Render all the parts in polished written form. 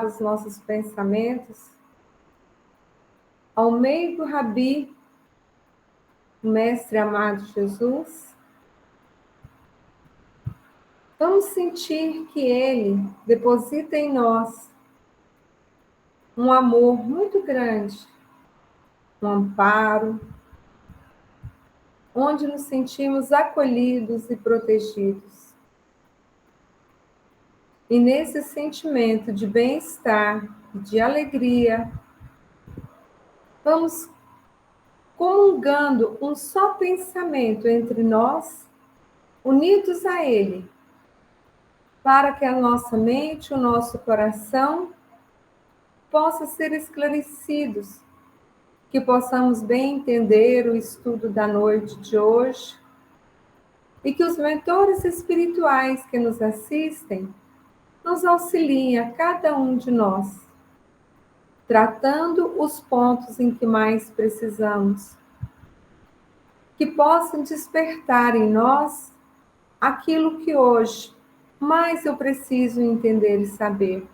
os nossos pensamentos ao meio do Rabi, o Mestre amado Jesus. Vamos sentir que Ele deposita em nós um amor muito grande, um amparo, onde nos sentimos acolhidos e protegidos. E nesse sentimento de bem-estar, de alegria, vamos comungando um só pensamento entre nós, unidos a Ele, para que a nossa mente, o nosso coração possa ser esclarecidos, que possamos bem entender o estudo da noite de hoje e que os mentores espirituais que nos assistem nos auxiliem a cada um de nós, tratando os pontos em que mais precisamos, que possam despertar em nós aquilo que hoje mais eu preciso entender e saber.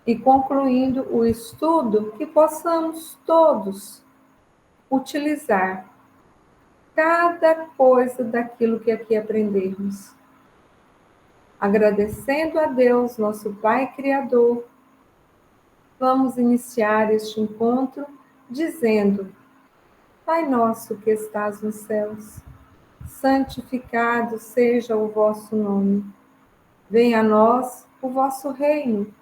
E concluindo o estudo, que possamos todos utilizar cada coisa daquilo que aqui aprendermos. Agradecendo a Deus, nosso Pai Criador, vamos iniciar este encontro dizendo: Pai nosso que estás nos céus, santificado seja o vosso nome. Venha a nós o vosso reino,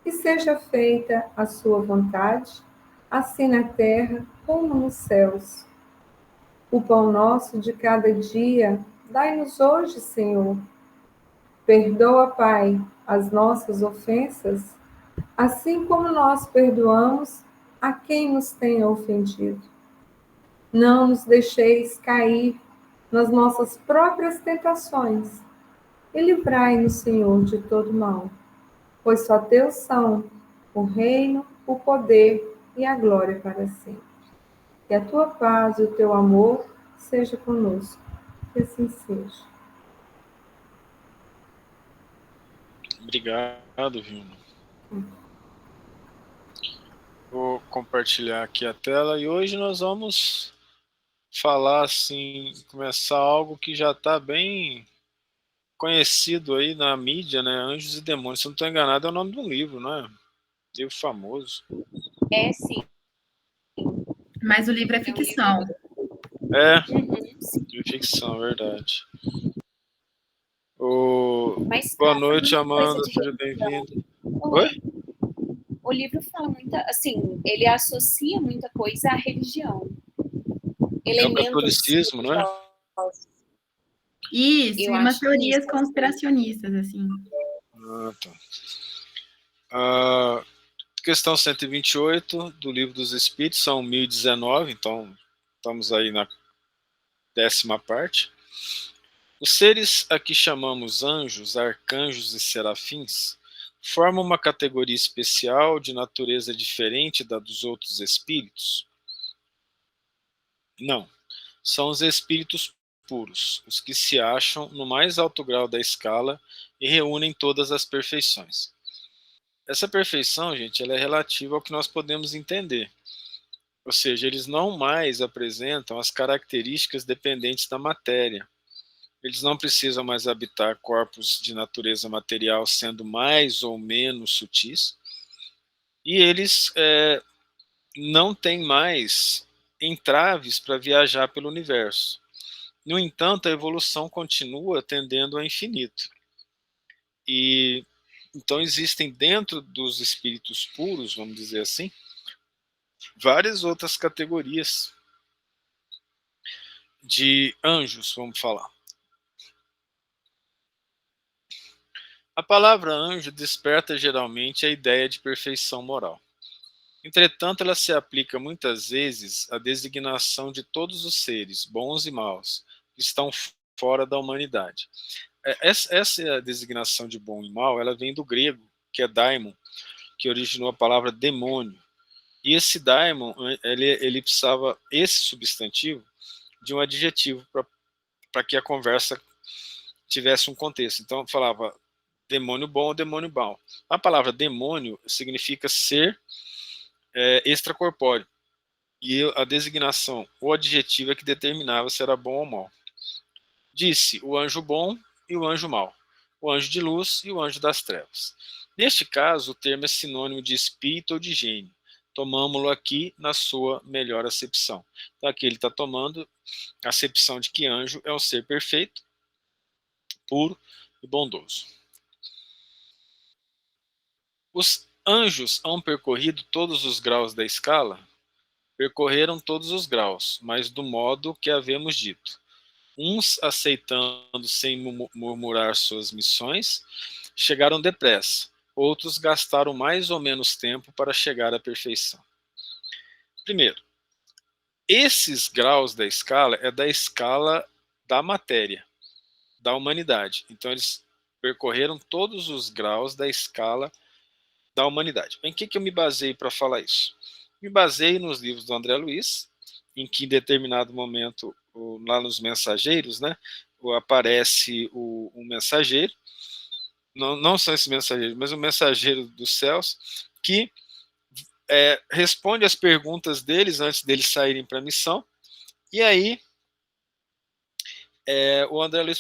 e seja feita a sua vontade, assim na terra como nos céus. O pão nosso de cada dia, dai-nos hoje, Senhor. Perdoa, Pai, as nossas ofensas, assim como nós perdoamos a quem nos tenha ofendido. Não nos deixeis cair nas nossas próprias tentações e livrai-nos, Senhor, de todo mal. Pois só teus são o reino, o poder e a glória para sempre. Que a tua paz e o teu amor seja conosco. Que assim seja. Obrigado, Vilma. Vou compartilhar aqui a tela e hoje nós vamos falar assim, começar algo que já está bem conhecido aí na mídia, né? Anjos e Demônios. Se eu não estou enganado, é o nome do livro, não é? Livro famoso. É, sim. Mas o livro é ficção. É, de ficção, verdade. Boa noite, Amanda, seja bem-vinda. Oi? O livro fala muita, assim, ele associa muita coisa à religião. Elementos o catolicismo, não é? Isso, e umas teorias conspiracionistas, assim. Tá. Questão 128 do Livro dos Espíritos, são 1019, então estamos aí na 10ª parte. Os seres a que chamamos anjos, arcanjos e serafins formam uma categoria especial de natureza diferente da dos outros espíritos? Não. São os espíritos puros, os que se acham no mais alto grau da escala e reúnem todas as perfeições. Essa perfeição, gente, ela é relativa ao que nós podemos entender. Ou seja, eles não mais apresentam as características dependentes da matéria. Eles não precisam mais habitar corpos de natureza material, sendo mais ou menos sutis. E eles não têm mais entraves para viajar pelo universo. No entanto, a evolução continua tendendo ao infinito. E então existem dentro dos espíritos puros, vamos dizer assim, várias outras categorias de anjos, vamos falar. A palavra anjo desperta geralmente a ideia de perfeição moral. Entretanto, ela se aplica muitas vezes à designação de todos os seres, bons e maus, que estão fora da humanidade. Essa designação de bom e mal, ela vem do grego, que é daimon, que originou a palavra demônio. E esse daimon, ele precisava, esse substantivo, de um adjetivo para que a conversa tivesse um contexto. Então, falava demônio bom ou demônio mau. A palavra demônio significa ser extracorpóreo. E a designação, o adjetivo é que determinava se era bom ou mau. Disse o anjo bom e o anjo mau, o anjo de luz e o anjo das trevas. Neste caso, o termo é sinônimo de espírito ou de gênio. Tomamos-lo aqui na sua melhor acepção. Então, aqui ele está tomando a acepção de que anjo é um ser perfeito, puro e bondoso. Os anjos hão percorrido todos os graus da escala? Percorreram todos os graus, mas do modo que havemos dito. Uns aceitando sem murmurar suas missões, chegaram depressa. Outros gastaram mais ou menos tempo para chegar à perfeição. Primeiro, esses graus da escala é da escala da matéria, da humanidade. Então, eles percorreram todos os graus da escala da humanidade. Em que eu me baseei para falar isso? Me baseei nos livros do André Luiz, em que em determinado momento, lá nos mensageiros, né, aparece um mensageiro, não são esses mensageiros, mas um mensageiro dos céus, que responde as perguntas deles antes deles saírem para a missão, e aí o André Luiz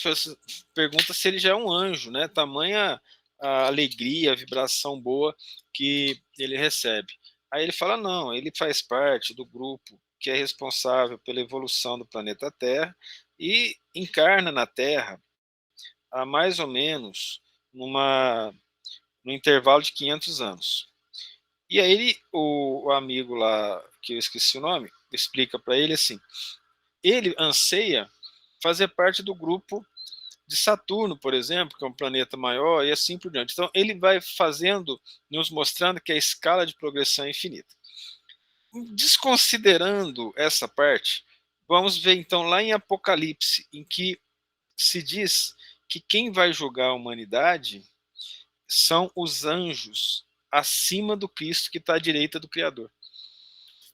pergunta se ele já é um anjo, né, tamanha a alegria, a vibração boa que ele recebe. Aí ele fala, não, ele faz parte do grupo que é responsável pela evolução do planeta Terra e encarna na Terra há mais ou menos no intervalo de 500 anos. E aí o amigo lá, que eu esqueci o nome, explica para ele assim, ele anseia fazer parte do grupo de Saturno, por exemplo, que é um planeta maior, e assim por diante. Então, ele vai fazendo, nos mostrando que a escala de progressão é infinita. Desconsiderando essa parte, vamos ver então lá em Apocalipse, em que se diz que quem vai julgar a humanidade são os anjos acima do Cristo que está à direita do Criador.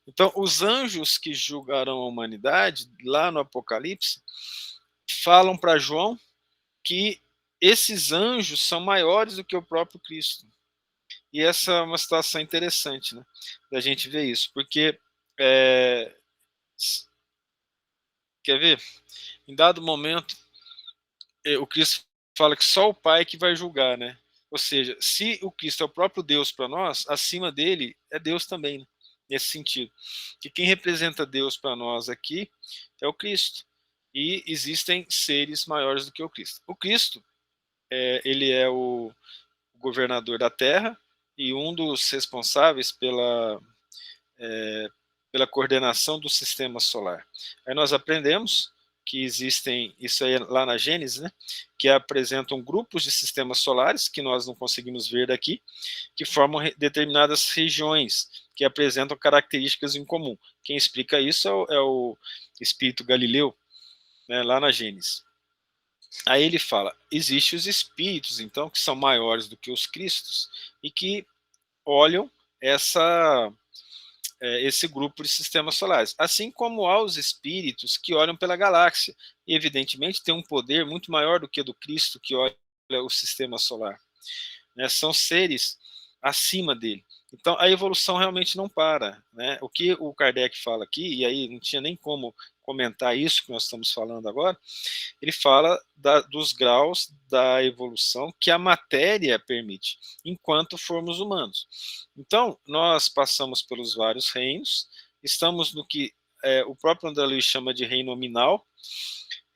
Então, os anjos que julgarão a humanidade, lá no Apocalipse, falam para João que esses anjos são maiores do que o próprio Cristo. E essa é uma situação interessante, né, da gente ver isso, porque quer ver? Em dado momento, o Cristo fala que só o Pai que vai julgar, né? Ou seja, se o Cristo é o próprio Deus para nós, acima dele é Deus também, né? Nesse sentido. Que quem representa Deus para nós aqui é o Cristo. E existem seres maiores do que o Cristo. O Cristo, ele é o governador da Terra e um dos responsáveis pela coordenação do sistema solar. Aí nós aprendemos que existem, isso aí lá na Gênesis, né, que apresentam grupos de sistemas solares, que nós não conseguimos ver daqui, que formam determinadas regiões, que apresentam características em comum. Quem explica isso é o espírito Galileu, né, lá na Gênesis. Aí ele fala, existem os espíritos, então, que são maiores do que os cristos, e que olham esse grupo de sistemas solares, assim como há os espíritos que olham pela galáxia, e evidentemente tem um poder muito maior do que o do Cristo que olha o sistema solar, né? São seres acima dele. Então a evolução realmente não para, né? O que o Kardec fala aqui, e aí não tinha nem como comentar isso que nós estamos falando agora, ele fala dos graus da evolução que a matéria permite, enquanto formos humanos. Então, nós passamos pelos vários reinos, estamos no que o próprio André Luiz chama de reino nominal,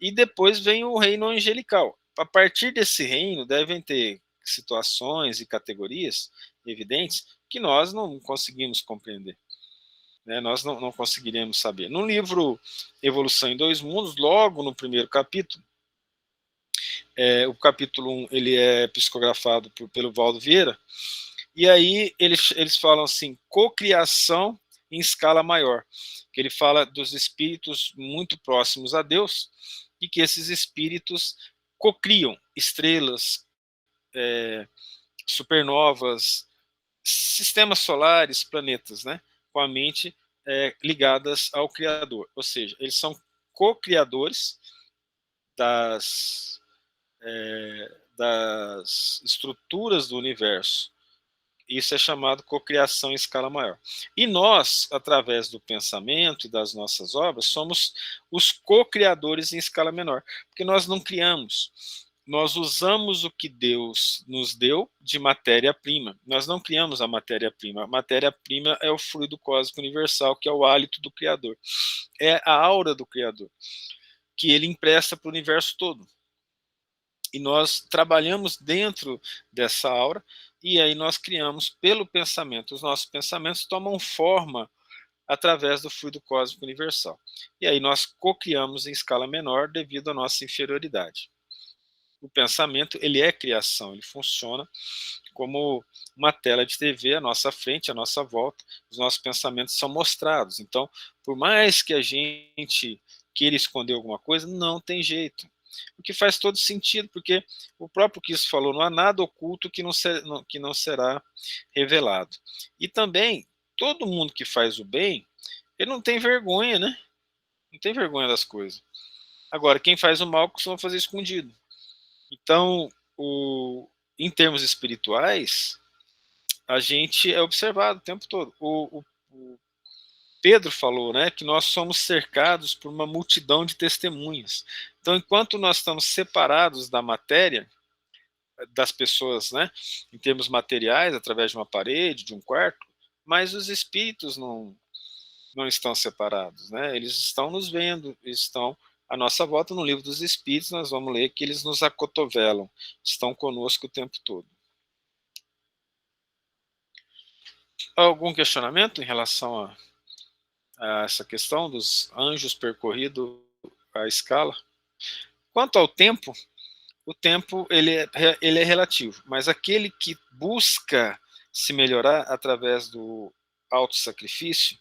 e depois vem o reino angelical. A partir desse reino, devem ter situações e categorias evidentes que nós não conseguimos compreender. Né, nós não conseguiremos saber. No livro Evolução em Dois Mundos, logo no primeiro capítulo, o capítulo 1 ele é psicografado pelo Valdo Vieira, e aí eles falam assim, cocriação em escala maior, que ele fala dos espíritos muito próximos a Deus, e que esses espíritos cocriam estrelas, supernovas, sistemas solares, planetas, né, com a mente ligadas ao Criador. Ou seja, eles são co-criadores das estruturas do universo. Isso é chamado cocriação em escala maior. E nós, através do pensamento e das nossas obras, somos os co-criadores em escala menor, porque nós não criamos. Nós usamos o que Deus nos deu de matéria-prima. Nós não criamos a matéria-prima. A matéria-prima é o fluido cósmico universal, que é o hálito do Criador. É a aura do Criador, que ele empresta para o universo todo. E nós trabalhamos dentro dessa aura, e aí nós criamos pelo pensamento. Os nossos pensamentos tomam forma através do fluido cósmico universal. E aí nós co-criamos em escala menor devido à nossa inferioridade. O pensamento, ele é criação, ele funciona como uma tela de TV à nossa frente, à nossa volta. Os nossos pensamentos são mostrados. Então, por mais que a gente queira esconder alguma coisa, não tem jeito. O que faz todo sentido, porque o próprio Cristo falou, não há nada oculto que não será revelado. E também, todo mundo que faz o bem, ele não tem vergonha, né? Não tem vergonha das coisas. Agora, quem faz o mal costuma fazer escondido. Então, em termos espirituais, a gente é observado o tempo todo. O Pedro falou, né, que nós somos cercados por uma multidão de testemunhas. Então, enquanto nós estamos separados da matéria, das pessoas, né, em termos materiais, através de uma parede, de um quarto, mas os espíritos não estão separados, né? Eles estão nos vendo, estão à nossa volta. No livro dos Espíritos, nós vamos ler que eles nos acotovelam, estão conosco o tempo todo. Algum questionamento em relação a essa questão dos anjos percorrido a escala? Quanto ao tempo, o tempo ele é relativo, mas aquele que busca se melhorar através do autossacrifício,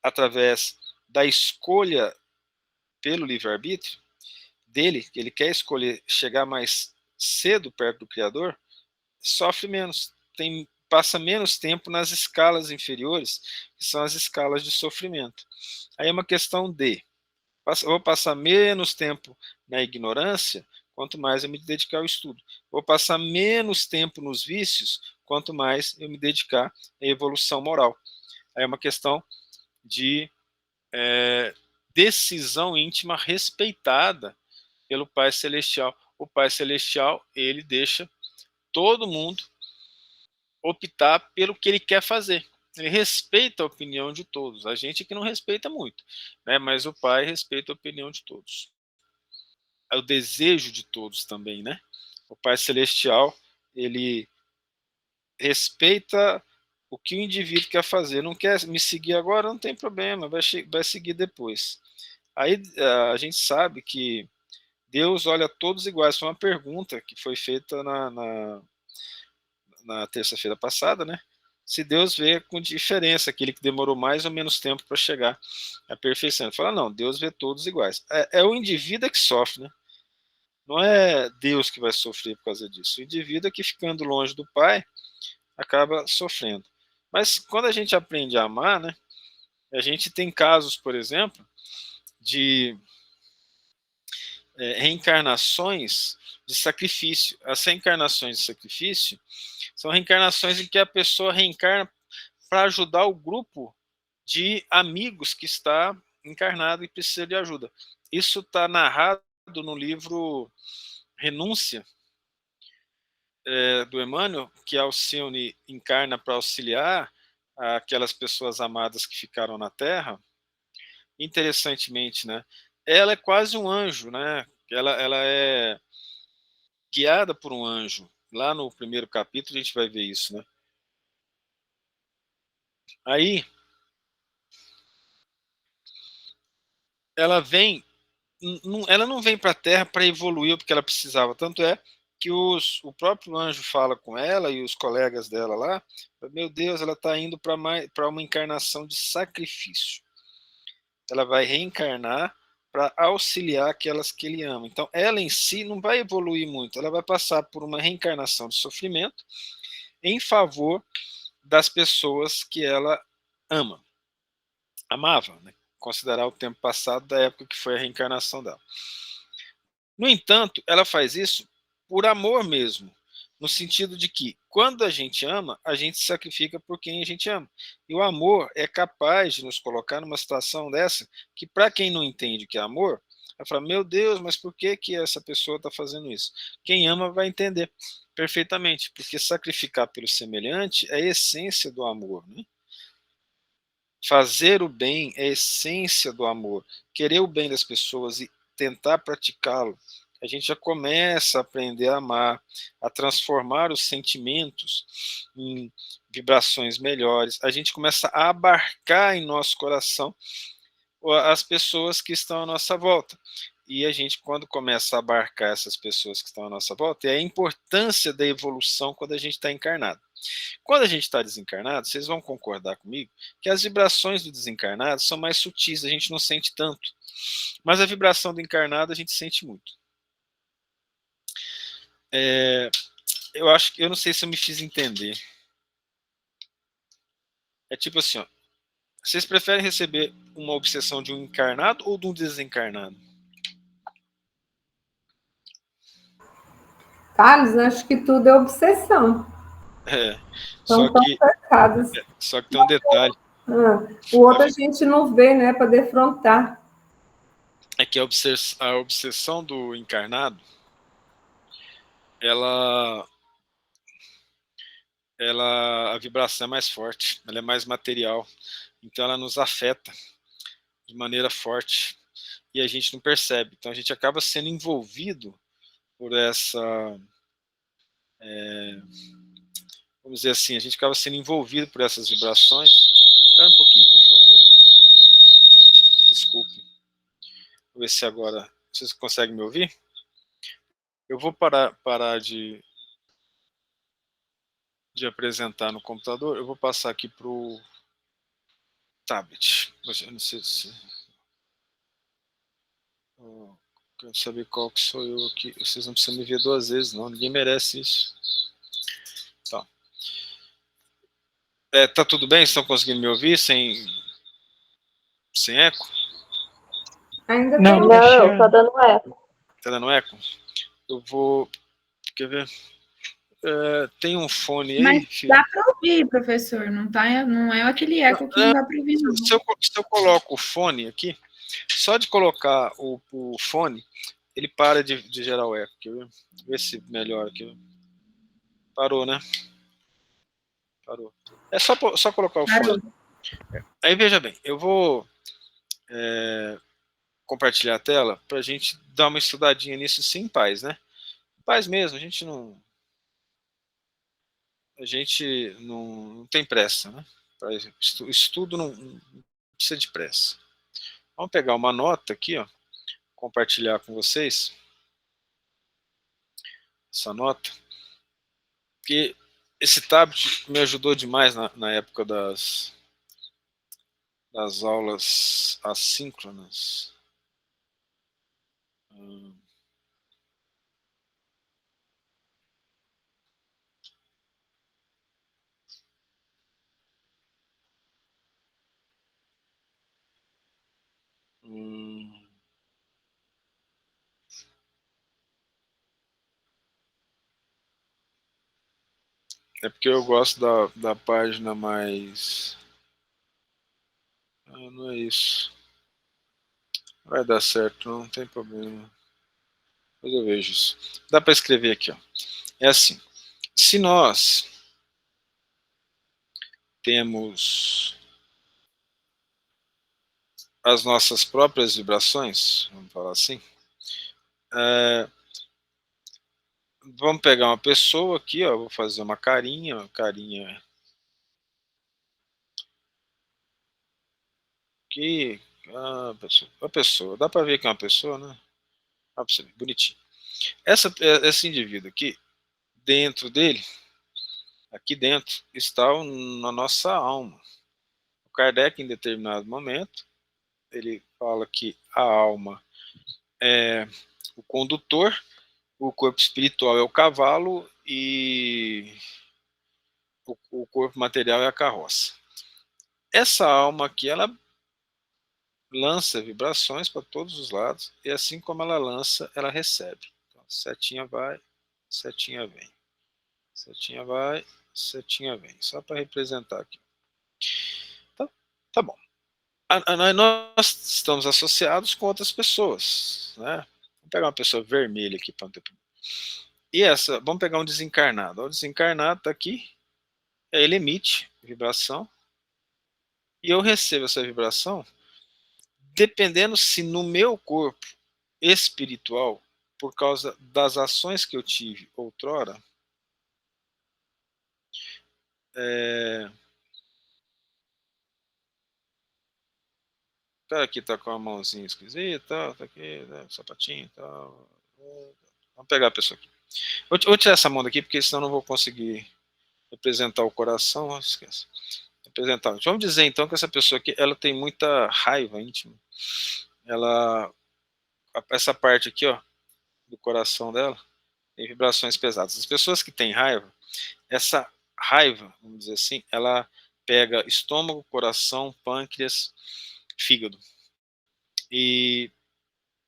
através da escolha pelo livre-arbítrio dele, que ele quer escolher chegar mais cedo perto do Criador, sofre menos, passa menos tempo nas escalas inferiores, que são as escalas de sofrimento. Aí é uma questão de, vou passar menos tempo na ignorância, quanto mais eu me dedicar ao estudo. Vou passar menos tempo nos vícios, quanto mais eu me dedicar à evolução moral. Aí é uma questão de decisão íntima respeitada pelo Pai Celestial. O Pai Celestial, ele deixa todo mundo optar pelo que ele quer fazer. Ele respeita a opinião de todos. A gente que não respeita muito, né? Mas o Pai respeita a opinião de todos. É o desejo de todos também, né? O Pai Celestial, ele respeita o que o indivíduo quer fazer. Não quer me seguir agora, não tem problema, vai seguir depois. Aí a gente sabe que Deus olha todos iguais. Foi uma pergunta que foi feita na terça-feira passada, né? Se Deus vê com diferença aquele que demorou mais ou menos tempo para chegar à perfeição. Ele fala, não, Deus vê todos iguais. É o indivíduo que sofre, né? Não é Deus que vai sofrer por causa disso. O indivíduo que, ficando longe do Pai, acaba sofrendo. Mas quando a gente aprende a amar, né? A gente tem casos, por exemplo, de reencarnações de sacrifício. As reencarnações de sacrifício são reencarnações em que a pessoa reencarna para ajudar o grupo de amigos que está encarnado e precisa de ajuda. Isso está narrado no livro Renúncia, do Emmanuel, que Alcione encarna para auxiliar aquelas pessoas amadas que ficaram na Terra. Interessantemente, né? Ela é quase um anjo, né? Ela é guiada por um anjo. Lá no primeiro capítulo a gente vai ver isso, né? Aí ela não vem para a Terra para evoluir porque ela precisava. Tanto é que o próprio anjo fala com ela e os colegas dela lá, meu Deus, ela está indo para uma encarnação de sacrifício. Ela vai reencarnar para auxiliar aquelas que ele ama. Então, ela em si não vai evoluir muito, ela vai passar por uma reencarnação de sofrimento em favor das pessoas que ela amava, né? Considerar o tempo passado da época que foi a reencarnação dela. No entanto, ela faz isso por amor mesmo, no sentido de que, quando a gente ama, a gente se sacrifica por quem a gente ama. E o amor é capaz de nos colocar numa situação dessa, que para quem não entende o que é amor, vai falar, meu Deus, mas por que que essa pessoa está fazendo isso? Quem ama vai entender perfeitamente, porque sacrificar pelo semelhante é a essência do amor, né? Fazer o bem é a essência do amor. Querer o bem das pessoas e tentar praticá-lo, a gente já começa a aprender a amar, a transformar os sentimentos em vibrações melhores. A gente começa a abarcar em nosso coração as pessoas que estão à nossa volta. E a gente, quando começa a abarcar essas pessoas que estão à nossa volta, é a importância da evolução quando a gente está encarnado. Quando a gente está desencarnado, vocês vão concordar comigo que as vibrações do desencarnado são mais sutis, a gente não sente tanto. Mas a vibração do encarnado a gente sente muito. Eu acho que, eu não sei se eu me fiz entender. É tipo assim, ó, vocês preferem receber uma obsessão de um encarnado ou de um desencarnado? Thales, acho que tudo é obsessão. Só São tão que tem um detalhe. O outro a gente não vê, né, para defrontar. É que a obsessão do encarnado, a vibração é mais forte, ela é mais material, então ela nos afeta de maneira forte e a gente não percebe, então a gente acaba sendo envolvido por essa, vamos dizer assim, a gente acaba sendo envolvido por essas vibrações. Espera um pouquinho, por favor, desculpe, vou ver se agora vocês conseguem me ouvir. Eu vou parar de apresentar no computador, eu vou passar aqui para o tablet. Eu não sei se... quero saber qual que sou eu aqui. Vocês não precisam me ver duas vezes, não. Ninguém merece isso. Tá. Tá tudo bem? Estão conseguindo me ouvir sem eco? Ainda Não, tem não, tá dando eco. Tá dando eco? Eu vou... Quer ver? Tem um fone aí, Mas filho? dá para ouvir, professor. Não é aquele eco que não dá para ouvir, não. Se eu coloco o fone aqui, só de colocar o fone, ele para de gerar o eco. Quer ver? Ver se melhora aqui. Parou, né? Parou. É só colocar o fone. Aí veja bem, eu vou compartilhar a tela para a gente dar uma estudadinha nisso sim, em paz, né? Em paz mesmo, a gente não tem pressa, né? Estudo não precisa de pressa. Vamos pegar uma nota aqui, ó, compartilhar com vocês essa nota, porque esse tablet me ajudou demais na época das aulas assíncronas. É porque eu gosto da página mais... não é isso. Vai dar certo, não tem problema. Mas eu vejo isso. Dá para escrever aqui, ó. É assim. Se nós temos as nossas próprias vibrações, vamos falar assim, vamos pegar uma pessoa aqui, ó, vou fazer uma carinha aqui, a pessoa, dá para ver que é uma pessoa, né? Dá para ver, bonitinho. Esse indivíduo aqui, dentro dele, aqui dentro, está na nossa alma. O Kardec, em determinado momento, ele fala que a alma é o condutor, o corpo espiritual é o cavalo e o corpo material é a carroça. Essa alma aqui, ela lança vibrações para todos os lados e assim como ela lança, ela recebe. Então, a setinha vai, setinha vem. Setinha vai, setinha vem. Só para representar aqui. Tá bom. Nós estamos associados com outras pessoas, né? Vamos pegar uma pessoa vermelha aqui para e essa, vamos pegar um desencarnado. O desencarnado está aqui, ele emite vibração e eu recebo essa vibração dependendo se no meu corpo espiritual, por causa das ações que eu tive outrora, o cara aqui tá com a mãozinha esquisita, tá aqui, né, sapatinho e tal. Vamos pegar a pessoa aqui. Vou tirar essa mão daqui, porque senão eu não vou conseguir representar o coração. Esquece. Representar. Vamos dizer então que essa pessoa aqui, ela tem muita raiva íntima. Essa parte aqui, ó, do coração dela, tem vibrações pesadas. As pessoas que têm raiva, essa raiva, vamos dizer assim, ela pega estômago, coração, pâncreas, fígado. E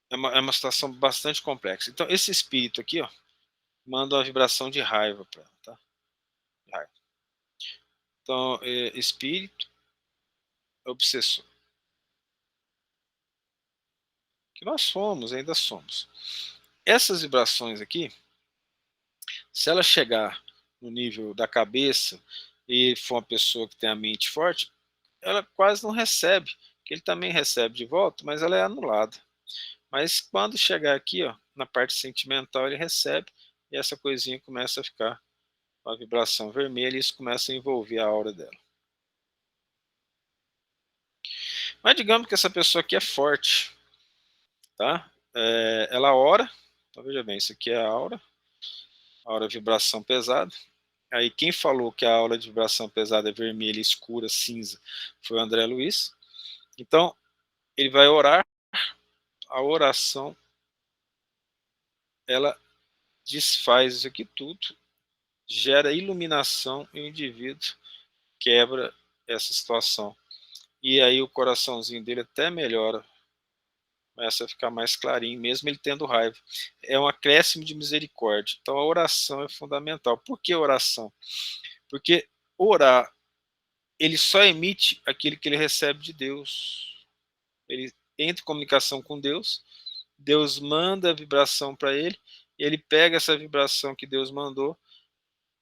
é uma situação bastante complexa. Então, esse espírito aqui, ó, manda uma vibração de raiva para ela, tá? De raiva. Então, espírito obsessor. Que nós somos, ainda somos. Essas vibrações aqui, se ela chegar no nível da cabeça e for uma pessoa que tem a mente forte, ela quase não recebe, que ele também recebe de volta, mas ela é anulada. Mas quando chegar aqui, ó, na parte sentimental, ele recebe e essa coisinha começa a ficar com a vibração vermelha e isso começa a envolver a aura dela. Mas digamos que essa pessoa aqui é forte, tá? Ela ora, então veja bem, isso aqui é a aura vibração pesada. Aí quem falou que a aura de vibração pesada é vermelha, escura, cinza, foi o André Luiz. Então, ele vai orar, a oração, ela desfaz isso aqui tudo, gera iluminação e o indivíduo quebra essa situação. E aí o coraçãozinho dele até melhora, começa a ficar mais clarinho, mesmo ele tendo raiva. É um acréscimo de misericórdia. Então a oração é fundamental. Por que oração? Porque orar, ele só emite aquilo que ele recebe de Deus. Ele entra em comunicação com Deus, Deus manda a vibração para ele, e ele pega essa vibração que Deus mandou,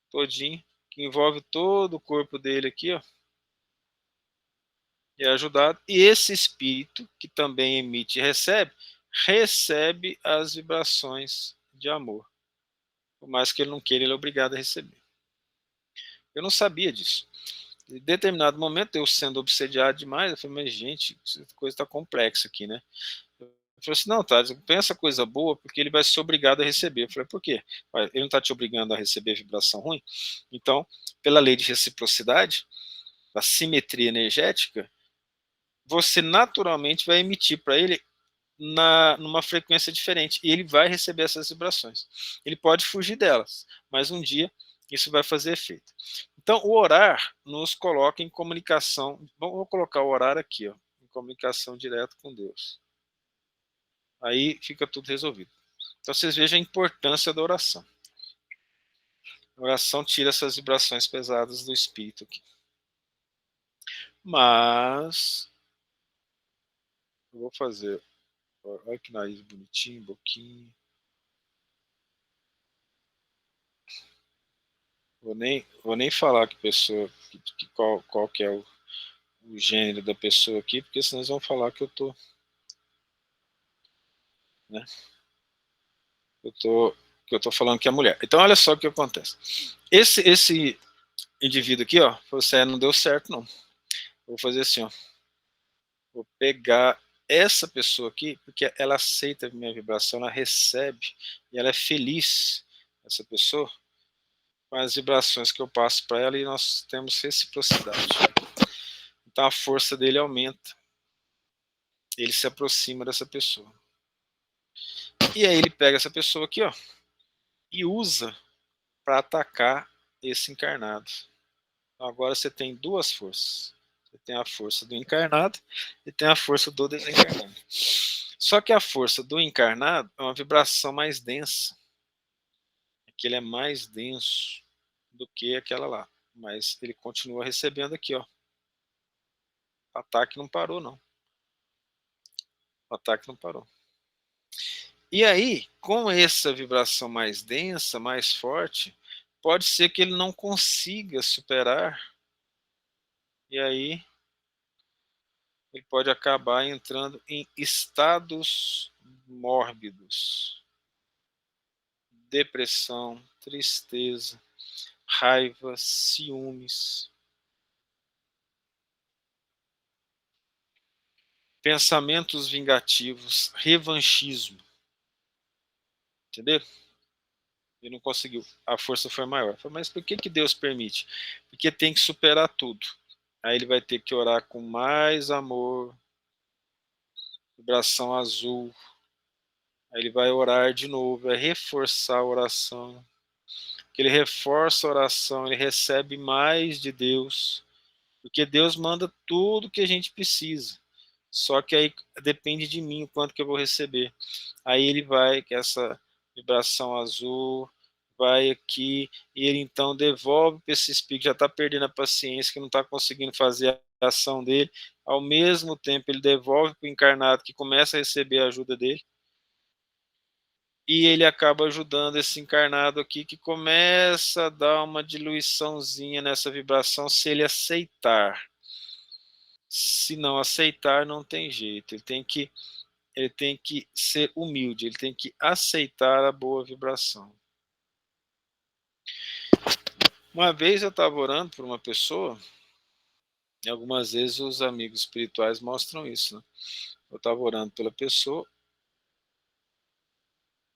todinho, que envolve todo o corpo dele aqui, ó, e é ajudado. E esse espírito, que também emite e recebe as vibrações de amor. Por mais que ele não queira, ele é obrigado a receber. Eu não sabia disso. Em determinado momento, eu sendo obsediado demais, eu falei, mas gente, essa coisa está complexa aqui, né? Eu falei assim, não, tá, pensa coisa boa, porque ele vai ser obrigado a receber. Eu falei, por quê? Ele não está te obrigando a receber vibração ruim? Então, pela lei de reciprocidade, da simetria energética, você naturalmente vai emitir para ele numa frequência diferente, e ele vai receber essas vibrações. Ele pode fugir delas, mas um dia isso vai fazer efeito. Então, o orar nos coloca em comunicação, vou colocar o orar aqui, ó, em comunicação direta com Deus. Aí fica tudo resolvido. Então, vocês vejam a importância da oração. A oração tira essas vibrações pesadas do espírito aqui. Mas, eu vou fazer, olha que nariz bonitinho, boquinha. Vou nem falar que pessoa, qual que é o gênero da pessoa aqui, porque senão eles vão falar que eu tô, né? Que eu tô falando que é mulher. Então olha só o que acontece. Esse indivíduo aqui, ó, você não deu certo não. Vou fazer assim, ó. Vou pegar essa pessoa aqui, porque ela aceita a minha vibração, ela recebe e ela é feliz, essa pessoa, com as vibrações que eu passo para ela, e nós temos reciprocidade. Então a força dele aumenta. Ele se aproxima dessa pessoa. E aí ele pega essa pessoa aqui, ó, e usa para atacar esse encarnado. Então agora você tem duas forças. Você tem a força do encarnado e tem a força do desencarnado. Só que a força do encarnado é uma vibração mais densa. porque ele é mais denso do que aquela lá. Mas ele continua recebendo aqui, ó. O ataque não parou, não. O ataque não parou. E aí, com essa vibração mais densa, mais forte, pode ser que ele não consiga superar, e aí ele pode acabar entrando em estados mórbidos, depressão, tristeza, raiva, ciúmes, pensamentos vingativos, revanchismo, entendeu? Ele não conseguiu, a força foi maior. Mas por que Deus permite? Porque tem que superar tudo. Aí ele vai ter que orar com mais amor, vibração azul. Aí ele vai orar de novo, vai reforçar a oração. Que ele reforça a oração, ele recebe mais de Deus. Porque Deus manda tudo que a gente precisa. Só que aí depende de mim o quanto que eu vou receber. Aí ele vai, que essa vibração azul, vai aqui, e ele então devolve para esse espírito que já está perdendo a paciência, que não está conseguindo fazer a ação dele. Ao mesmo tempo, ele devolve para o encarnado, que começa a receber a ajuda dele. E ele acaba ajudando esse encarnado aqui, que começa a dar uma diluiçãozinha nessa vibração, se ele aceitar. Se não aceitar, não tem jeito. Ele tem que ser humilde, ele tem que aceitar a boa vibração. Uma vez eu estava orando por uma pessoa, e algumas vezes os amigos espirituais mostram isso, né? Eu estava orando pela pessoa,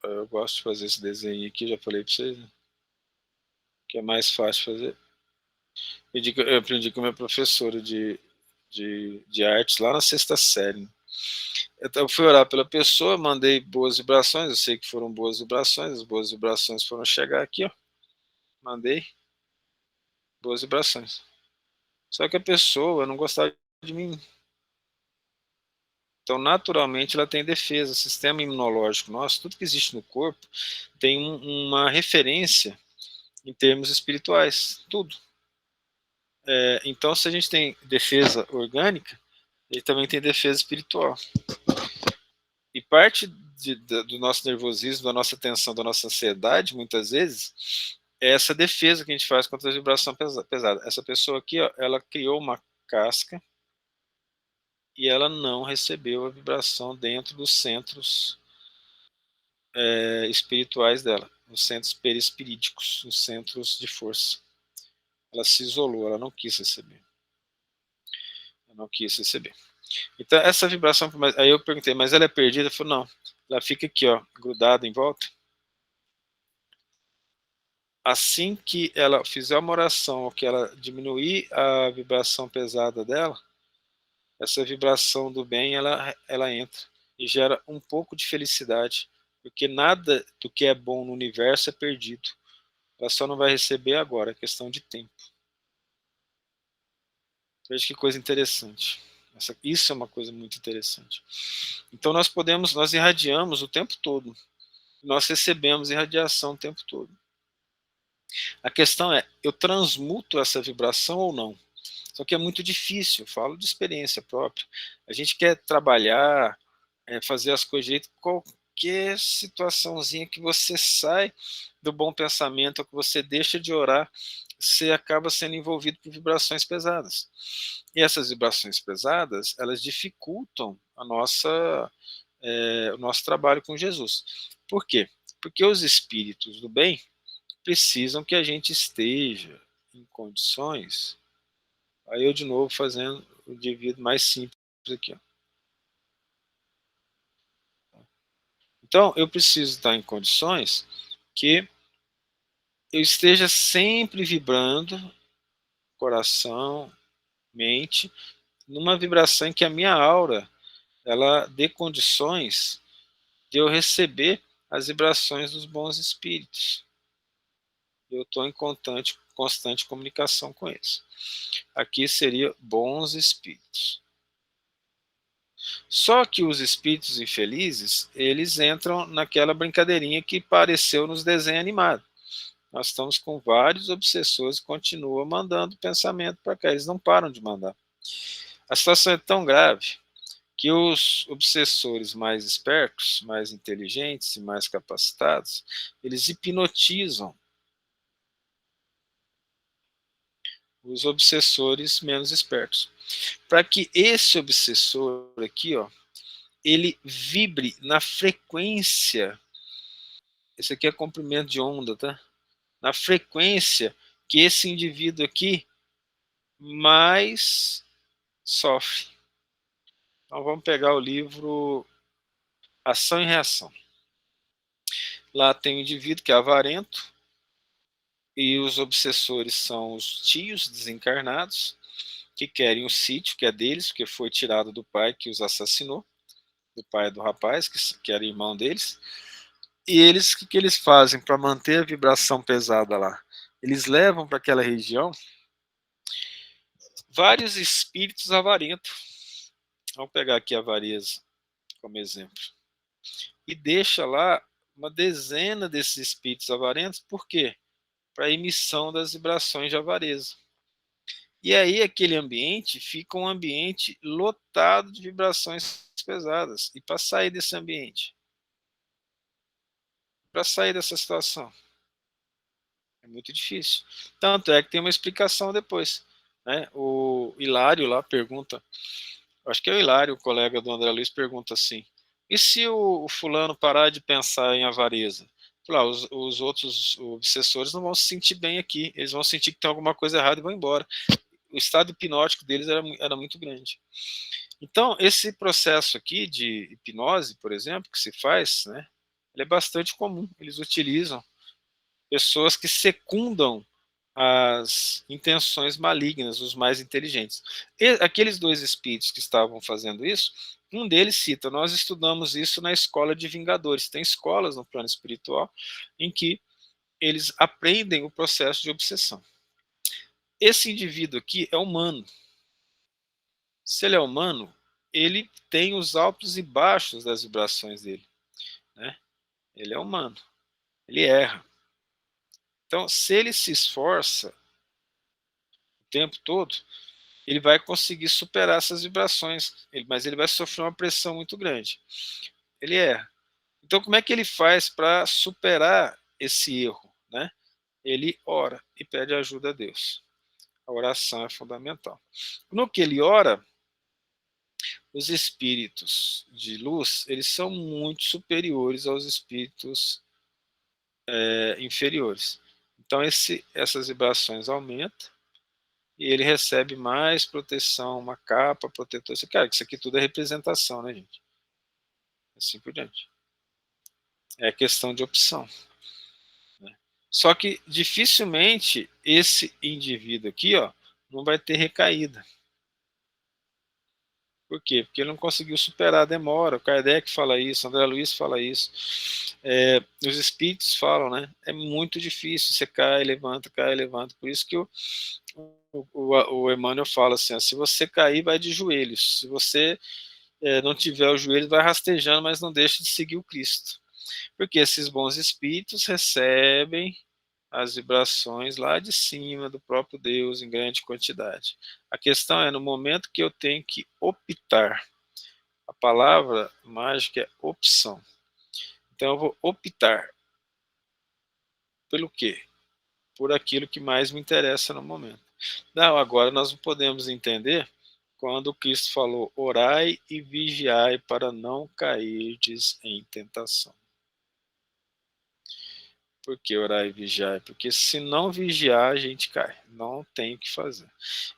eu gosto de fazer esse desenho aqui, já falei para vocês, né? Que é mais fácil fazer. Eu aprendi com a minha professora de artes lá na sexta série. Né? Eu fui orar pela pessoa, mandei boas vibrações, eu sei que foram boas vibrações, as boas vibrações foram chegar aqui, ó. Mandei boas vibrações. Só que a pessoa não gostava de mim. Então, naturalmente, ela tem defesa. O sistema imunológico nosso, tudo que existe no corpo, tem uma referência em termos espirituais. Tudo. Então, se a gente tem defesa orgânica, ele também tem defesa espiritual. E parte do nosso nervosismo, da nossa tensão, da nossa ansiedade, muitas vezes, é essa defesa que a gente faz contra a vibração pesada. Essa pessoa aqui, ó, ela criou uma casca e ela não recebeu a vibração dentro dos centros espirituais dela, nos centros perispirídicos, nos centros de força. Ela se isolou, ela não quis receber. Ela não quis receber. Então, essa vibração, aí eu perguntei, mas ela é perdida? Ela falou, não, ela fica aqui, ó, grudada em volta. Assim que ela fizer uma oração, ou que ela diminuir a vibração pesada dela, essa vibração do bem, ela entra e gera um pouco de felicidade, porque nada do que é bom no universo é perdido. Ela só não vai receber agora, é questão de tempo. Veja que coisa interessante. Isso é uma coisa muito interessante. Então nós irradiamos o tempo todo. Nós recebemos irradiação o tempo todo. A questão é, eu transmuto essa vibração ou não? Só que é muito difícil, eu falo de experiência própria. A gente quer trabalhar, fazer as coisas de jeito, qualquer situaçãozinha que você sai do bom pensamento, ou que você deixa de orar, você acaba sendo envolvido por vibrações pesadas. E essas vibrações pesadas, elas dificultam o nosso trabalho com Jesus. Por quê? Porque os espíritos do bem precisam que a gente esteja em condições. Aí eu de novo fazendo o divido mais simples aqui. Ó. Então eu preciso estar em condições que eu esteja sempre vibrando, coração, mente, numa vibração em que a minha aura ela dê condições de eu receber as vibrações dos bons espíritos. Eu estou em constante comunicação com eles. Aqui seria bons espíritos. Só que os espíritos infelizes, eles entram naquela brincadeirinha que apareceu nos desenhos animados. nós estamos com vários obsessores que continuam mandando pensamento para cá, eles não param de mandar. A situação é tão grave que os obsessores mais espertos, mais inteligentes e mais capacitados, eles hipnotizam os obsessores menos espertos, para que esse obsessor aqui, ó, ele vibre na frequência, esse aqui é comprimento de onda, tá? Na frequência que esse indivíduo aqui mais sofre. Então vamos pegar o livro Ação e Reação. Lá tem um indivíduo que é avarento, e os obsessores são os tios desencarnados, que querem o sítio, que é deles, porque foi tirado do pai que os assassinou, do pai do rapaz, que era irmão deles. E eles, o que eles fazem para manter a vibração pesada lá? Eles levam para aquela região vários espíritos avarentos. Vamos pegar aqui a avareza como exemplo. E deixa lá uma dezena desses espíritos avarentos, por quê? Para a emissão das vibrações de avareza. E aí aquele ambiente fica um ambiente lotado de vibrações pesadas. E para sair desse ambiente? Para sair dessa situação? É muito difícil. Tanto é que tem uma explicação depois. Né? O Hilário lá pergunta, acho que é o Hilário, o colega do André Luiz, pergunta assim, e se o fulano parar de pensar em avareza? Os outros obsessores não vão se sentir bem aqui, eles vão sentir que tem alguma coisa errada e vão embora. O estado hipnótico deles era muito grande. Então, esse processo aqui de hipnose, por exemplo, que se faz, né, ele é bastante comum. Eles utilizam pessoas que secundam as intenções malignas, os mais inteligentes. E aqueles dois espíritos que estavam fazendo isso, um deles cita, nós estudamos isso na escola de Vingadores. Tem escolas no plano espiritual em que eles aprendem o processo de obsessão. Esse indivíduo aqui é humano. Se ele é humano, ele tem os altos e baixos das vibrações dele. Né? Ele é humano. Ele erra. Então, se ele se esforça o tempo todo, ele vai conseguir superar essas vibrações, mas ele vai sofrer uma pressão muito grande. Ele erra. Então, como é que ele faz para superar esse erro? Né? Ele ora e pede ajuda a Deus. A oração é fundamental. No que ele ora, os espíritos de luz, eles são muito superiores aos espíritos inferiores. Então, essas vibrações aumentam e ele recebe mais proteção, uma capa protetora. Cara, isso aqui tudo é representação, né, gente? Assim por diante. É questão de opção. Né? Só que dificilmente esse indivíduo aqui, ó, não vai ter recaída. Por quê? Porque ele não conseguiu superar a demora. O Kardec fala isso, André Luiz fala isso. Os espíritos falam, né? É muito difícil. Você cai, levanta, cai, levanta. Por isso que o Emmanuel fala assim, ó, se você cair, vai de joelhos. Se você não tiver o joelho, vai rastejando, mas não deixe de seguir o Cristo. Porque esses bons espíritos recebem as vibrações lá de cima do próprio Deus em grande quantidade. A questão é no momento que eu tenho que optar. A palavra mágica é opção. Então eu vou optar pelo quê? Por aquilo que mais me interessa no momento. Não, agora nós podemos entender quando Cristo falou, orai e vigiai para não cairdes em tentação. Por que orar e vigiar? Porque se não vigiar, a gente cai. Não tem o que fazer.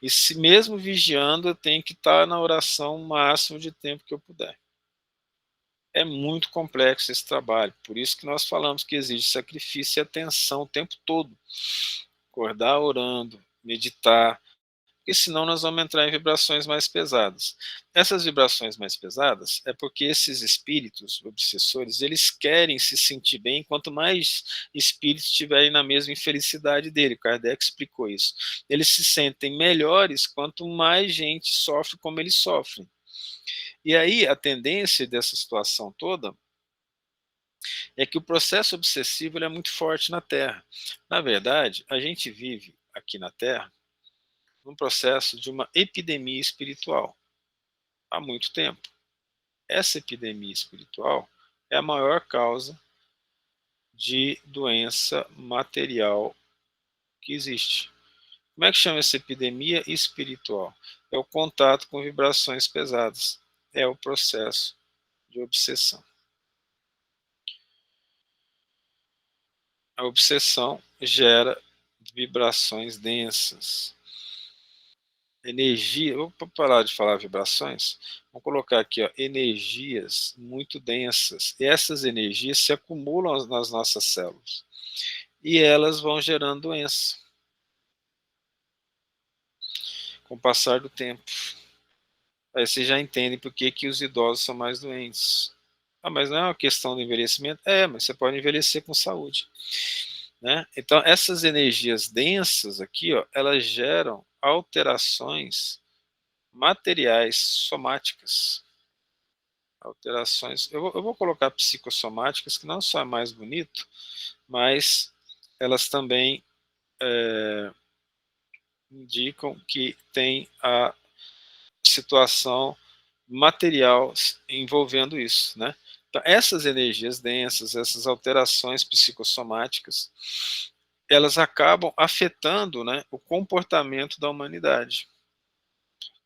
E se mesmo vigiando, eu tenho que estar na oração o máximo de tempo que eu puder. É muito complexo esse trabalho. Por isso que nós falamos que exige sacrifício e atenção o tempo todo. Acordar orando, meditar, porque senão nós vamos entrar em vibrações mais pesadas. Essas vibrações mais pesadas é porque esses espíritos obsessores, eles querem se sentir bem quanto mais espíritos estiverem na mesma infelicidade dele. Kardec explicou isso. Eles se sentem melhores quanto mais gente sofre como eles sofrem. E aí a tendência dessa situação toda é que o processo obsessivo ele é muito forte na Terra. Na verdade, a gente vive aqui na Terra num processo de uma epidemia espiritual há muito tempo. Essa epidemia espiritual é a maior causa de doença material que existe. Como é que chama essa epidemia espiritual? É o contato com vibrações pesadas. É o processo de obsessão. A obsessão gera vibrações densas. Energia, vou parar de falar vibrações, vamos colocar aqui, ó, energias muito densas. E essas energias se acumulam nas nossas células. E elas vão gerando doença com o passar do tempo. Aí você já entende por que, que os idosos são mais doentes. Ah, mas não é uma questão do envelhecimento? É, mas você pode envelhecer com saúde. Né? Então, essas energias densas aqui, ó, elas geram alterações materiais somáticas. Alterações. Eu vou colocar psicossomáticas, que não só é mais bonito, mas elas também indicam que tem a situação material envolvendo isso, né? Então, essas energias densas, essas alterações psicossomáticas, elas acabam afetando, né, o comportamento da humanidade.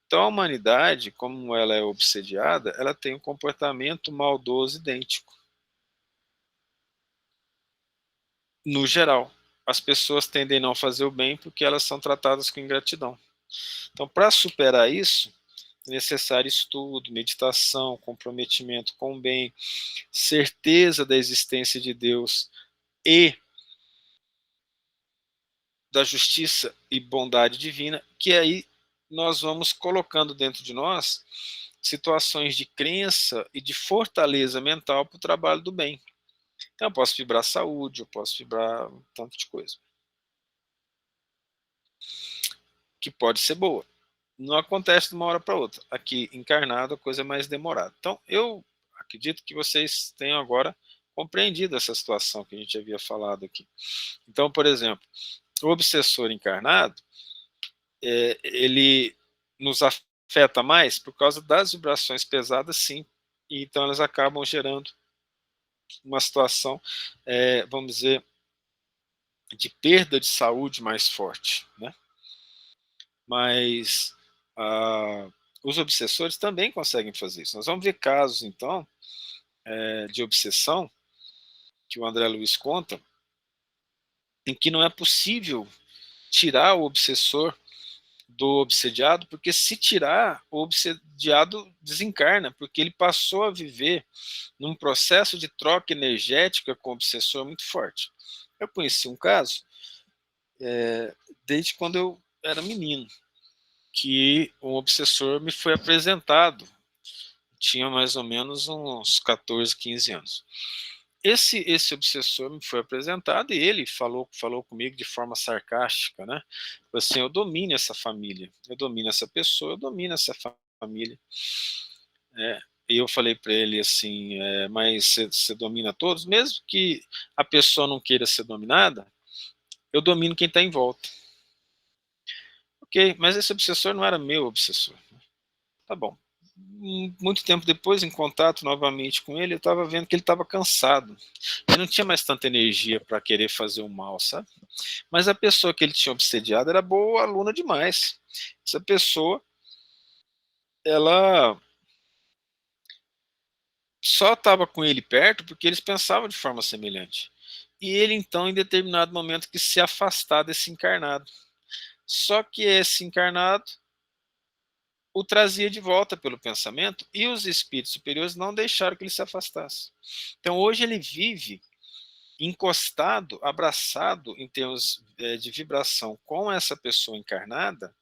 Então, a humanidade, como ela é obsediada, ela tem um comportamento maldoso idêntico. No geral, as pessoas tendem a não fazer o bem porque elas são tratadas com ingratidão. Então, para superar isso, é necessário estudo, meditação, comprometimento com o bem, certeza da existência de Deus e da justiça e bondade divina, que aí nós vamos colocando dentro de nós situações de crença e de fortaleza mental para o trabalho do bem. Então eu posso vibrar saúde, eu posso vibrar um tanto de coisa. Que pode ser boa. Não acontece de uma hora para outra. Aqui, encarnado, a coisa é mais demorada. Então, eu acredito que vocês tenham agora compreendido essa situação que a gente havia falado aqui. Então, por exemplo, o obsessor encarnado, ele nos afeta mais por causa das vibrações pesadas, sim. E então elas acabam gerando uma situação, vamos dizer, de perda de saúde mais forte, né? Mas os obsessores também conseguem fazer isso. Nós vamos ver casos, então, de obsessão, que o André Luiz conta, em que não é possível tirar o obsessor do obsediado, porque se tirar, o obsediado desencarna, porque ele passou a viver num processo de troca energética com o obsessor muito forte. Eu conheci um caso, desde quando eu era menino, que um obsessor me foi apresentado, tinha mais ou menos uns 14, 15 anos. Esse obsessor me foi apresentado e ele falou comigo de forma sarcástica, né? Assim, eu domino essa família, eu domino essa pessoa, eu domino essa família. E eu falei para ele assim, mas você domina todos? Mesmo que a pessoa não queira ser dominada, eu domino quem está em volta. Ok, mas esse obsessor não era meu obsessor. Tá bom. Muito tempo depois, em contato novamente com ele, eu estava vendo que ele estava cansado. Ele não tinha mais tanta energia para querer fazer o mal, sabe? Mas a pessoa que ele tinha obsediado era boa aluna demais. Essa pessoa, ela só estava com ele perto porque eles pensavam de forma semelhante. E ele, então, em determinado momento, quis se afastar desse encarnado. Só que esse encarnado o trazia de volta pelo pensamento e os espíritos superiores não deixaram que ele se afastasse. Então, hoje ele vive encostado, abraçado em termos de vibração com essa pessoa encarnada,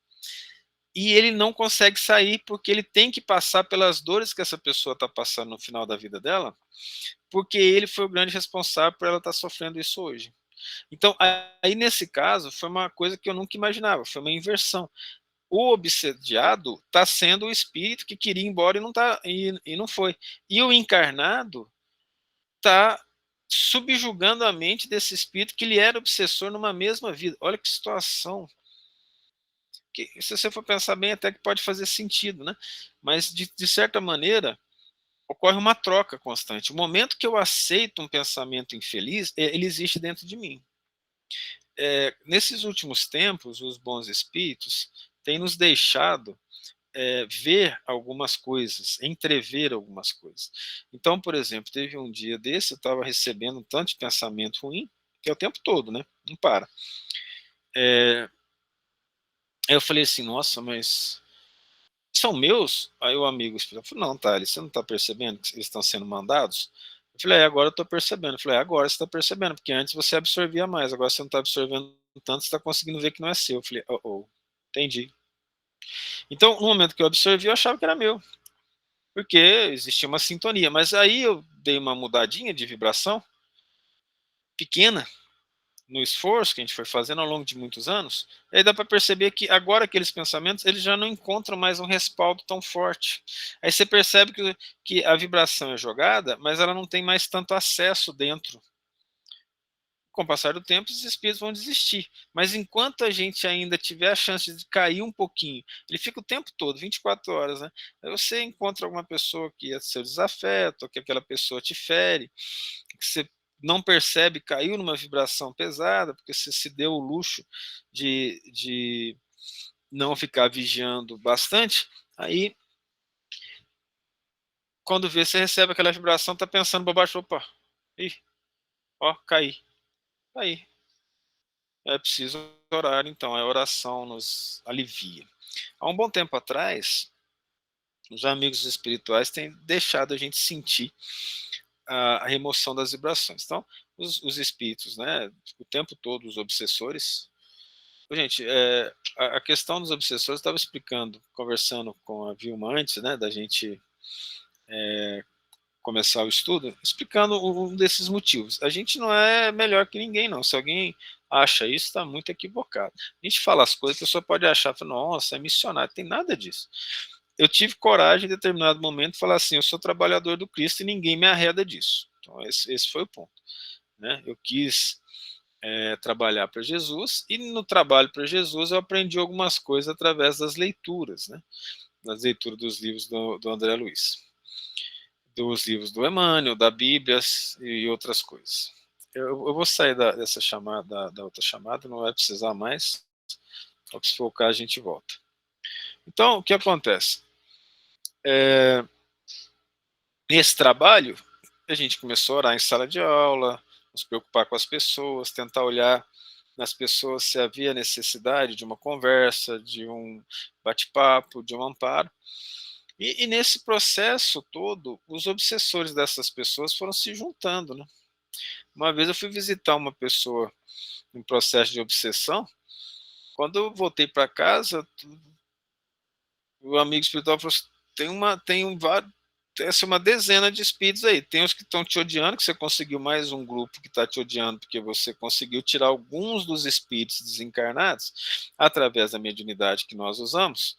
e ele não consegue sair porque ele tem que passar pelas dores que essa pessoa está passando no final da vida dela, porque ele foi o grande responsável por ela estar sofrendo isso hoje. Então, aí nesse caso, foi uma coisa que eu nunca imaginava, foi uma inversão. O obsediado está sendo o espírito que queria ir embora e não, tá, e não foi. E o encarnado está subjugando a mente desse espírito que ele era obsessor numa mesma vida. Olha que situação. Que, se você for pensar bem, até que pode fazer sentido, né? Mas, de certa maneira, ocorre uma troca constante. O momento que eu aceito um pensamento infeliz, ele existe dentro de mim. Nesses últimos tempos, os bons espíritos têm nos deixado ver algumas coisas, entrever algumas coisas. Então, por exemplo, teve um dia desse, eu estava recebendo um tanto de pensamento ruim, que é o tempo todo, né? Não para. Aí eu falei assim, nossa, mas são meus? Aí o amigo espiritual falou, não, Thales, você não está percebendo que eles estão sendo mandados? Eu falei, agora eu estou percebendo. Eu falei, agora você está percebendo, porque antes você absorvia mais, agora você não está absorvendo tanto, você está conseguindo ver que não é seu. Eu falei, entendi. Então, no momento que eu absorvi, eu achava que era meu, porque existia uma sintonia. Mas aí eu dei uma mudadinha de vibração, pequena, no esforço que a gente foi fazendo ao longo de muitos anos, aí dá para perceber que agora aqueles pensamentos eles já não encontram mais um respaldo tão forte. Aí você percebe que a vibração é jogada, mas ela não tem mais tanto acesso dentro. Com o passar do tempo, os espíritos vão desistir. Mas enquanto a gente ainda tiver a chance de cair um pouquinho, ele fica o tempo todo, 24 horas, né? Aí você encontra alguma pessoa que é seu desafeto, ou que aquela pessoa te fere, que você não percebe, caiu numa vibração pesada, porque você se deu o luxo de não ficar vigiando bastante, aí quando vê, você recebe aquela vibração, tá pensando bobagem, opa, caí, caí. É preciso orar, então, a oração nos alivia. Há um bom tempo atrás, os amigos espirituais têm deixado a gente sentir a remoção das vibrações. Então, os espíritos, né, o tempo todo, os obsessores. Gente, a questão dos obsessores, eu estava explicando, conversando com a Vilma antes, né, da gente começar o estudo, explicando um desses motivos. A gente não é melhor que ninguém, não. Se alguém acha isso, está muito equivocado. A gente fala as coisas, a pessoa pode achar, nossa, é missionário, tem nada disso. Eu tive coragem em determinado momento de falar assim, eu sou trabalhador do Cristo e ninguém me arreda disso. Então esse foi o ponto, né? Eu quis trabalhar para Jesus e no trabalho para Jesus eu aprendi algumas coisas através das leituras, né? Das leituras dos livros do André Luiz, dos livros do Emmanuel, da Bíblia e outras coisas. Eu vou sair dessa chamada, da outra chamada, não vai precisar mais, só que se for o caso a gente volta. Então, o que acontece? Nesse trabalho, a gente começou a orar em sala de aula, nos preocupar com as pessoas, tentar olhar nas pessoas se havia necessidade de uma conversa, de um bate-papo, de um amparo. E nesse processo todo, os obsessores dessas pessoas foram se juntando, né? Uma vez eu fui visitar uma pessoa em processo de obsessão. Quando eu voltei para casa, o amigo espiritual falou assim, tem uma dezena de espíritos aí. Tem os que estão te odiando, que você conseguiu mais um grupo que está te odiando, porque você conseguiu tirar alguns dos espíritos desencarnados, através da mediunidade que nós usamos,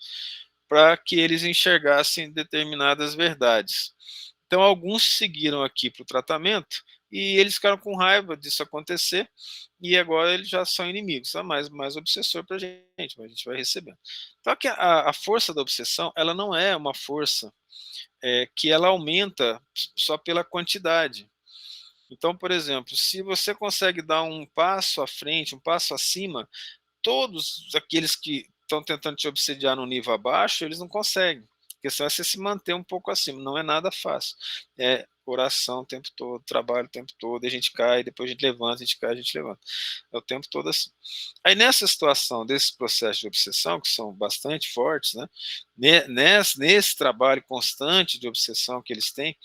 para que eles enxergassem determinadas verdades. Então, alguns seguiram aqui para o tratamento e eles ficaram com raiva disso acontecer e agora eles já são inimigos, tá? mais obsessor para a gente, mas a gente vai recebendo. Então, que a força da obsessão, ela não é uma força que ela aumenta só pela quantidade. Então, por exemplo, se você consegue dar um passo à frente, um passo acima, todos aqueles que estão tentando te obsediar no nível abaixo, eles não conseguem. A questão é você se manter um pouco acima, não é nada fácil. É oração o tempo todo, trabalho o tempo todo, a gente cai, depois a gente levanta, a gente cai, a gente levanta. É o tempo todo assim. Aí nessa situação, desses processos de obsessão, que são bastante fortes, né? Nesse trabalho constante de obsessão que eles têm,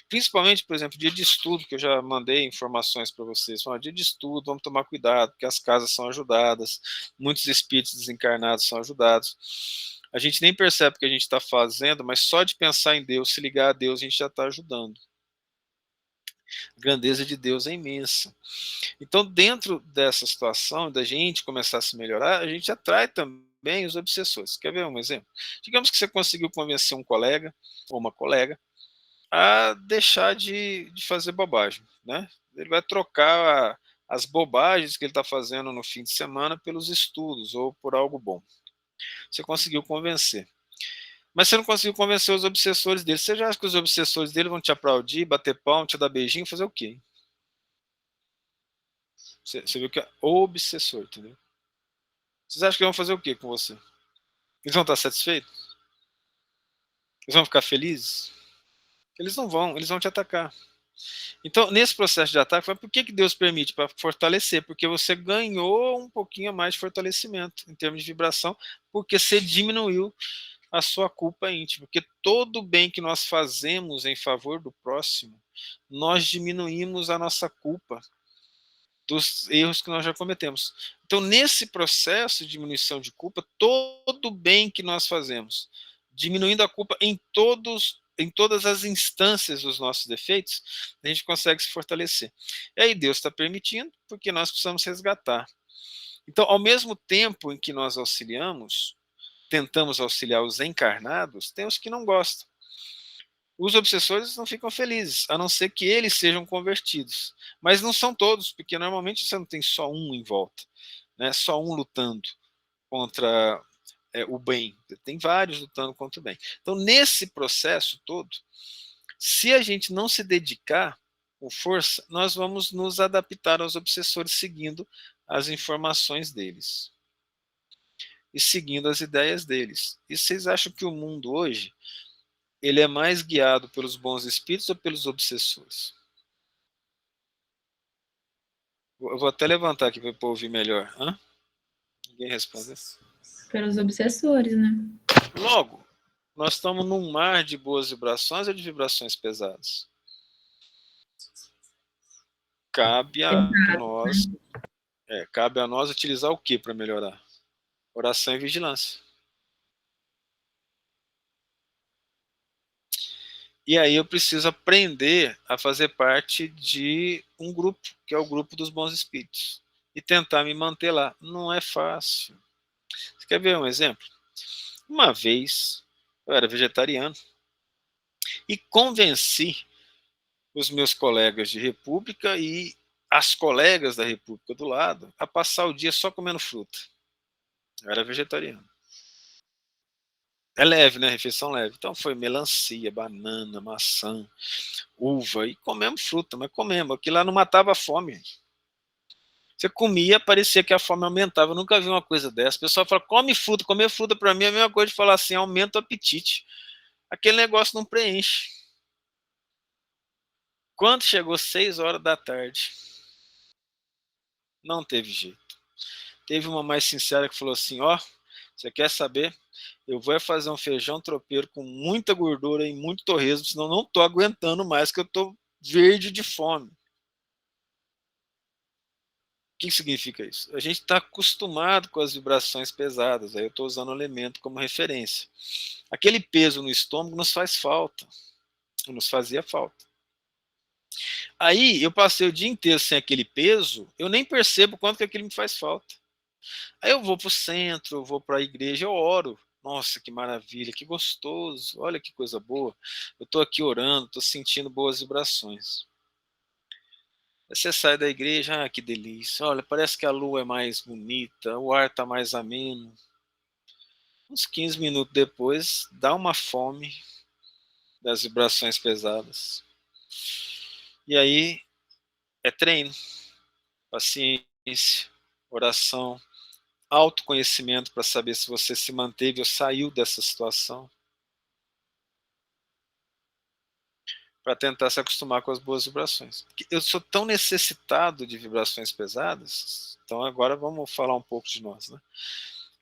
principalmente, por exemplo, dia de estudo, que eu já mandei informações para vocês, dia de estudo, vamos tomar cuidado, porque as casas são ajudadas, muitos espíritos desencarnados são ajudados. A gente nem percebe o que a gente está fazendo, mas só de pensar em Deus, se ligar a Deus, a gente já está ajudando. A grandeza de Deus é imensa. Então, dentro dessa situação, da gente começar a se melhorar, a gente atrai também os obsessores. Quer ver um exemplo? Digamos que você conseguiu convencer um colega ou uma colega a deixar de fazer bobagem, né? Ele vai trocar as bobagens que ele está fazendo no fim de semana pelos estudos ou por algo bom. Você conseguiu convencer. Mas você não conseguiu convencer os obsessores dele. Você já acha que os obsessores dele vão te aplaudir, bater palma, te dar beijinho, fazer o quê? Você viu que é obsessor, entendeu? Vocês acham que vão fazer o quê com você? Eles vão estar satisfeitos? Eles vão ficar felizes? Eles não vão, eles vão te atacar. Então, nesse processo de ataque, por que Deus permite? Para fortalecer, porque você ganhou um pouquinho mais de fortalecimento em termos de vibração, porque você diminuiu a sua culpa íntima. Porque todo bem que nós fazemos em favor do próximo, nós diminuímos a nossa culpa dos erros que nós já cometemos. Então, nesse processo de diminuição de culpa, todo bem que nós fazemos, diminuindo a culpa em todas as instâncias dos nossos defeitos, a gente consegue se fortalecer. E aí Deus está permitindo, porque nós precisamos resgatar. Então, ao mesmo tempo em que nós auxiliamos, tentamos auxiliar os encarnados, tem os que não gostam. Os obsessores não ficam felizes, a não ser que eles sejam convertidos. Mas não são todos, porque normalmente você não tem só um em volta, né? Só um lutando contra o bem. Tem vários lutando contra o bem. Então, nesse processo todo, se a gente não se dedicar com força, nós vamos nos adaptar aos obsessores seguindo as informações deles e seguindo as ideias deles. E vocês acham que o mundo hoje ele é mais guiado pelos bons espíritos ou pelos obsessores? Eu vou até levantar aqui para ouvir melhor. Hã? Ninguém responde. Pelos obsessores, né? Logo, nós estamos num mar de boas vibrações ou de vibrações pesadas? Cabe a nós, cabe a nós utilizar o que para melhorar? Oração e vigilância. E aí eu preciso aprender a fazer parte de um grupo, que é o grupo dos bons espíritos, e tentar me manter lá. Não é fácil. Você quer ver um exemplo? Uma vez, eu era vegetariano e convenci os meus colegas de república e as colegas da república do lado a passar o dia só comendo fruta. Eu era vegetariano. É leve, né? Refeição leve. Então foi melancia, banana, maçã, uva, e comemos fruta, mas comemos. Aquilo lá não matava a fome. Você comia, parecia que a fome aumentava. Eu nunca vi uma coisa dessa. O pessoal fala, come fruta. Comer fruta para mim é a mesma coisa de falar assim, aumenta o apetite. Aquele negócio não preenche. Quando chegou 6 horas da tarde, não teve jeito. Teve uma mais sincera que falou assim, ó, você quer saber? Eu vou fazer um feijão tropeiro com muita gordura e muito torresmo, senão não estou aguentando mais, que eu estou verde de fome. O que significa isso? A gente está acostumado com as vibrações pesadas, aí eu estou usando o elemento como referência. Aquele peso no estômago nos faz falta, nos fazia falta. Aí eu passei o dia inteiro sem aquele peso, eu nem percebo quanto que aquilo me faz falta. Aí eu vou para o centro, eu vou para a igreja, eu oro. Nossa, que maravilha, que gostoso, olha que coisa boa. Eu estou aqui orando, estou sentindo boas vibrações. Aí você sai da igreja, que delícia, olha, parece que a lua é mais bonita, o ar está mais ameno. Uns 15 minutos depois, dá uma fome das vibrações pesadas. E aí é treino, paciência, oração, autoconhecimento para saber se você se manteve ou saiu dessa situação, para tentar se acostumar com as boas vibrações. Eu sou tão necessitado de vibrações pesadas, então agora vamos falar um pouco de nós, né?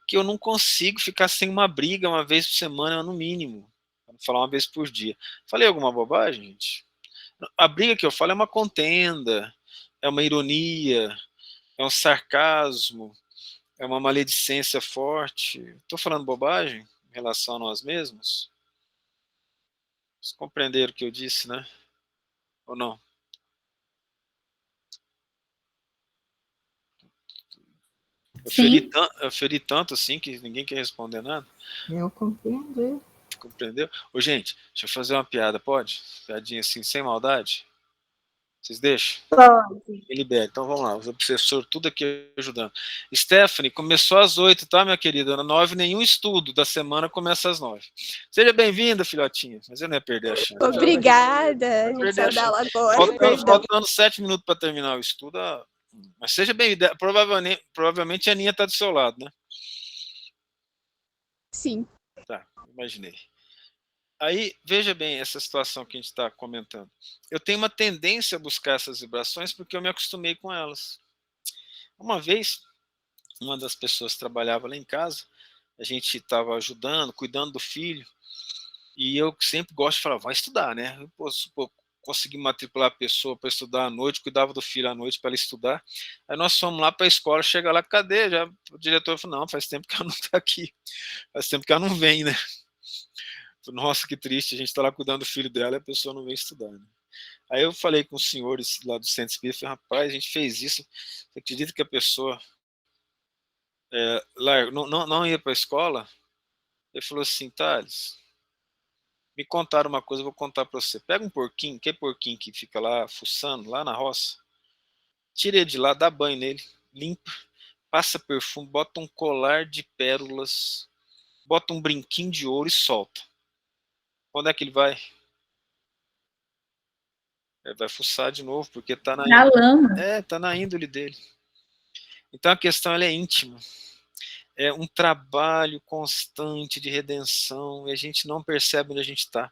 Que eu não consigo ficar sem uma briga uma vez por semana, no mínimo. Vamos falar uma vez por dia. Falei alguma bobagem, gente? A briga que eu falo é uma contenda, é uma ironia, é um sarcasmo, é uma maledicência forte. Estou falando bobagem em relação a nós mesmos? Vocês compreenderam o que eu disse, né? Ou não? Eu feri tanto assim que ninguém quer responder nada. Eu compreendi. Compreendeu? Ô, gente, deixa eu fazer uma piada, pode? Piadinha assim, sem maldade? Vocês deixam? Pode. Me libera. Então vamos lá, os obsessores tudo aqui ajudando. Stephanie, começou às 8, tá, minha querida? Às 9, nenhum estudo da semana começa às 9. Seja bem-vinda, filhotinha. Mas eu não ia perder a chance. Obrigada. A gente saiu da aula agora. Faltando 7 minutos para terminar o estudo. Mas seja bem-vinda. Provavelmente a Aninha está do seu lado, né? Sim. Tá, imaginei. Aí, veja bem essa situação que a gente está comentando. Eu tenho uma tendência a buscar essas vibrações porque eu me acostumei com elas. Uma vez, uma das pessoas trabalhava lá em casa, a gente estava ajudando, cuidando do filho, e eu sempre gosto de falar, vai estudar, né? Eu posso conseguir matricular a pessoa para estudar à noite, cuidava do filho à noite para ela estudar. Aí nós fomos lá para a escola, chega lá, cadê? Já, o diretor falou, não, faz tempo que ela não está aqui, faz tempo que ela não vem, né? Nossa, que triste, a gente está lá cuidando do filho dela e a pessoa não vem estudar. Né? Aí eu falei com os senhores lá do Centro Espírita, falei, rapaz, a gente fez isso, você acredita que a pessoa não ia para a escola? Ele falou assim, Thales, me contaram uma coisa, eu vou contar para você. Pega um porquinho, que porquinho que fica lá fuçando, lá na roça, tira ele de lá, dá banho nele, limpa, passa perfume, bota um colar de pérolas, bota um brinquinho de ouro e solta. Onde é que ele vai? Ele vai fuçar de novo, porque está Na lama. tá na índole dele. Então a questão ela é íntima. É um trabalho constante de redenção e a gente não percebe onde a gente está.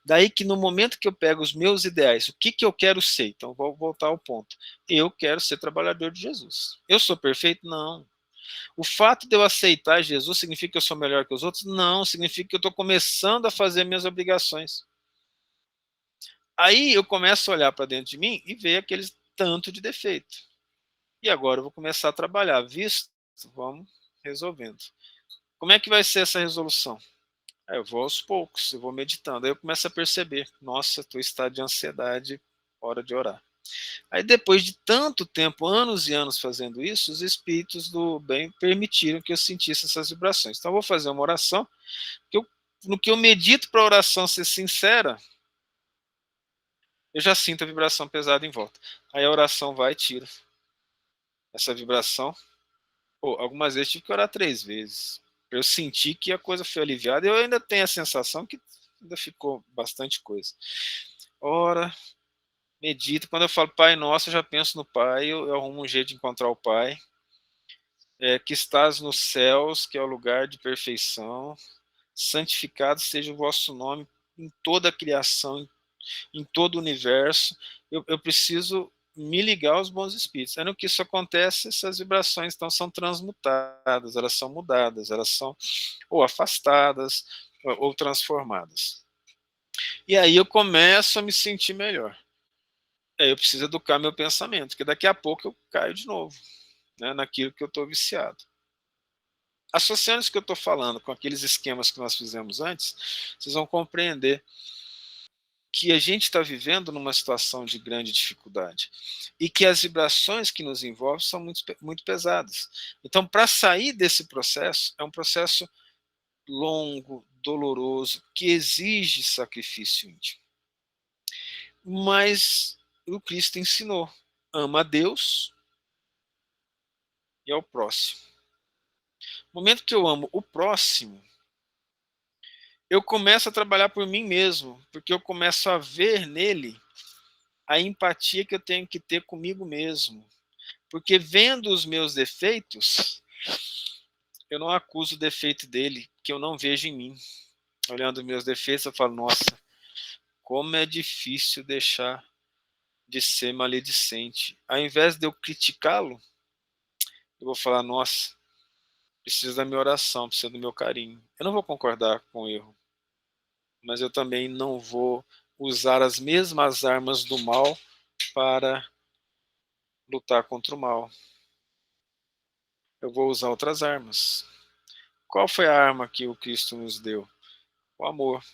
Daí que no momento que eu pego os meus ideais, o que eu quero ser? Então vou voltar ao ponto. Eu quero ser trabalhador de Jesus. Eu sou perfeito? Não. O fato de eu aceitar Jesus significa que eu sou melhor que os outros? Não, significa que eu estou começando a fazer minhas obrigações. Aí eu começo a olhar para dentro de mim e ver aqueles tanto de defeito. E agora eu vou começar a trabalhar. Visto? Vamos resolvendo. Como é que vai ser essa resolução? Aí eu vou aos poucos, eu vou meditando. Aí eu começo a perceber, nossa, estou em estado de ansiedade, hora de orar. Aí depois de tanto tempo, anos e anos fazendo isso, os espíritos do bem permitiram que eu sentisse essas vibrações. Então eu vou fazer uma oração, no que eu medito para a oração ser sincera, eu já sinto a vibração pesada em volta. Aí a oração vai e tira essa vibração. Algumas vezes tive que orar 3 vezes. Eu senti que a coisa foi aliviada. Eu ainda tenho a sensação que ainda ficou bastante coisa. Ora, medito. Quando eu falo Pai Nosso, eu já penso no Pai. Eu arrumo um jeito de encontrar o Pai. Que estás nos céus, que é o lugar de perfeição. Santificado seja o vosso nome em toda a criação, em todo o universo. Eu preciso me ligar aos bons espíritos. Aí no que isso acontece, essas vibrações então são transmutadas, elas são mudadas, elas são ou afastadas ou transformadas. E aí eu começo a me sentir melhor. Aí eu preciso educar meu pensamento, porque daqui a pouco eu caio de novo, né, naquilo que eu estou viciado. Associando isso que eu estou falando com aqueles esquemas que nós fizemos antes, vocês vão compreender que a gente está vivendo numa situação de grande dificuldade e que as vibrações que nos envolvem são muito, muito pesadas. Então, para sair desse processo, é um processo longo, doloroso, que exige sacrifício íntimo. Mas o Cristo ensinou, ama a Deus e ao próximo. No momento que eu amo o próximo, eu começo a trabalhar por mim mesmo, porque eu começo a ver nele a empatia que eu tenho que ter comigo mesmo. Porque vendo os meus defeitos, eu não acuso o defeito dele, que eu não vejo em mim. Olhando os meus defeitos, eu falo, nossa, como é difícil deixar de ser maledicente. Ao invés de eu criticá-lo, eu vou falar, nossa, precisa da minha oração, precisa do meu carinho. Eu não vou concordar com o erro, mas eu também não vou usar as mesmas armas do mal para lutar contra o mal. Eu vou usar outras armas. Qual foi a arma que o Cristo nos deu? O amor,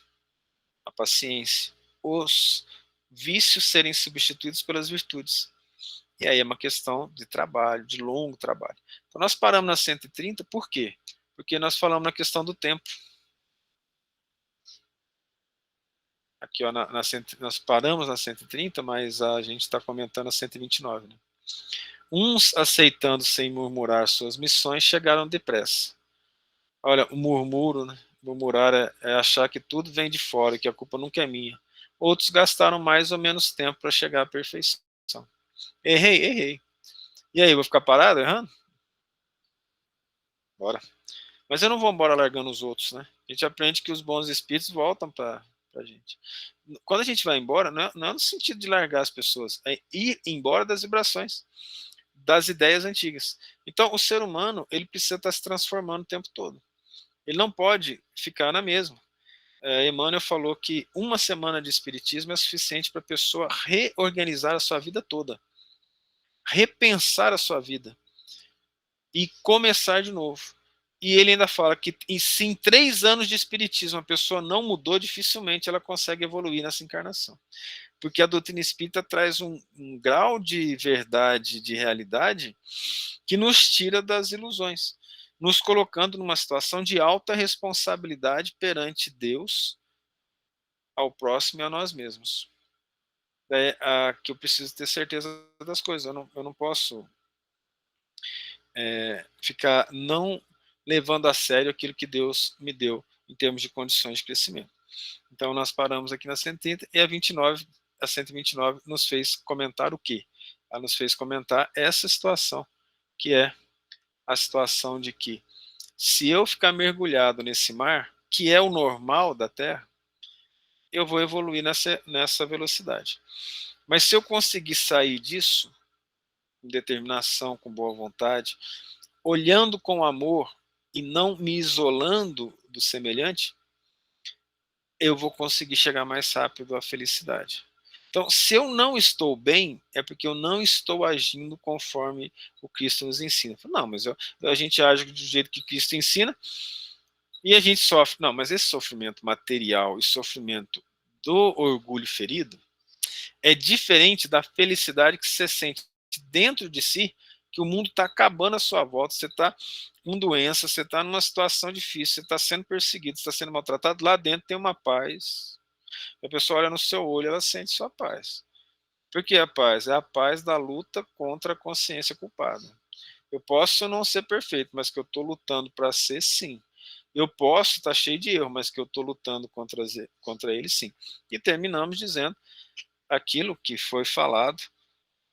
a paciência, os vícios serem substituídos pelas virtudes. E aí é uma questão de trabalho, de longo trabalho. Então nós paramos na 130, por quê? Porque nós falamos na questão do tempo. Aqui, ó, nós paramos na 130, mas a gente está comentando a 129. Né? Uns, aceitando sem murmurar suas missões, chegaram depressa. Olha, o murmuro, né? Murmurar é achar que tudo vem de fora, que a culpa nunca é minha. Outros gastaram mais ou menos tempo para chegar à perfeição. Errei. E aí, vou ficar parado errando? Bora. Mas eu não vou embora largando os outros, né? A gente aprende que os bons espíritos voltam para a gente. Quando a gente vai embora, não é no sentido de largar as pessoas, é ir embora das vibrações, das ideias antigas. Então, o ser humano, ele precisa estar se transformando o tempo todo. Ele não pode ficar na mesma. Emmanuel falou que uma semana de espiritismo é suficiente para a pessoa reorganizar a sua vida toda, repensar a sua vida e começar de novo. E ele ainda fala que se em 3 anos de espiritismo a pessoa não mudou, dificilmente ela consegue evoluir nessa encarnação. Porque a doutrina espírita traz um grau de verdade, de realidade, que nos tira das ilusões, nos colocando numa situação de alta responsabilidade perante Deus, ao próximo e a nós mesmos. Que eu preciso ter certeza das coisas. Eu não posso ficar não levando a sério aquilo que Deus me deu em termos de condições de crescimento. Então, nós paramos aqui na 130 e a 129 nos fez comentar o quê? Ela nos fez comentar essa situação, que é a situação de que, se eu ficar mergulhado nesse mar, que é o normal da Terra, eu vou evoluir nessa velocidade. Mas se eu conseguir sair disso, com determinação, com boa vontade, olhando com amor e não me isolando do semelhante, eu vou conseguir chegar mais rápido à felicidade. Então, se eu não estou bem, é porque eu não estou agindo conforme o Cristo nos ensina. Não, mas a gente age do jeito que Cristo ensina e a gente sofre. Não, mas esse sofrimento material e sofrimento do orgulho ferido é diferente da felicidade que você sente dentro de si, que o mundo está acabando à sua volta, você está com doença, você está numa situação difícil, você está sendo perseguido, você está sendo maltratado, lá dentro tem uma paz. A pessoa olha no seu olho, ela sente sua paz. Por que a paz? É a paz da luta contra a consciência culpada. Eu posso não ser perfeito, mas que eu estou lutando para ser, sim. Eu posso estar cheio de erro, mas que eu estou lutando contra ele, sim. E terminamos dizendo aquilo que foi falado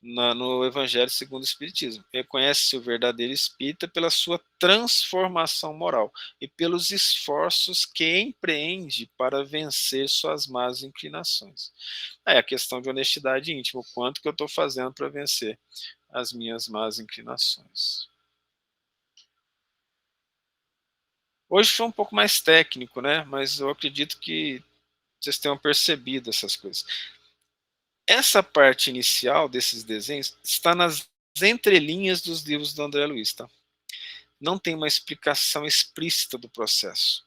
no Evangelho segundo o Espiritismo. Reconhece-se o verdadeiro espírita pela sua transformação moral e pelos esforços que empreende para vencer suas más inclinações. É a questão de honestidade íntima, o quanto que eu estou fazendo para vencer as minhas más inclinações. Hoje foi um pouco mais técnico, né? Mas eu acredito que vocês tenham percebido essas coisas. Essa parte inicial desses desenhos está nas entrelinhas dos livros do André Luiz, tá? Não tem uma explicação explícita do processo,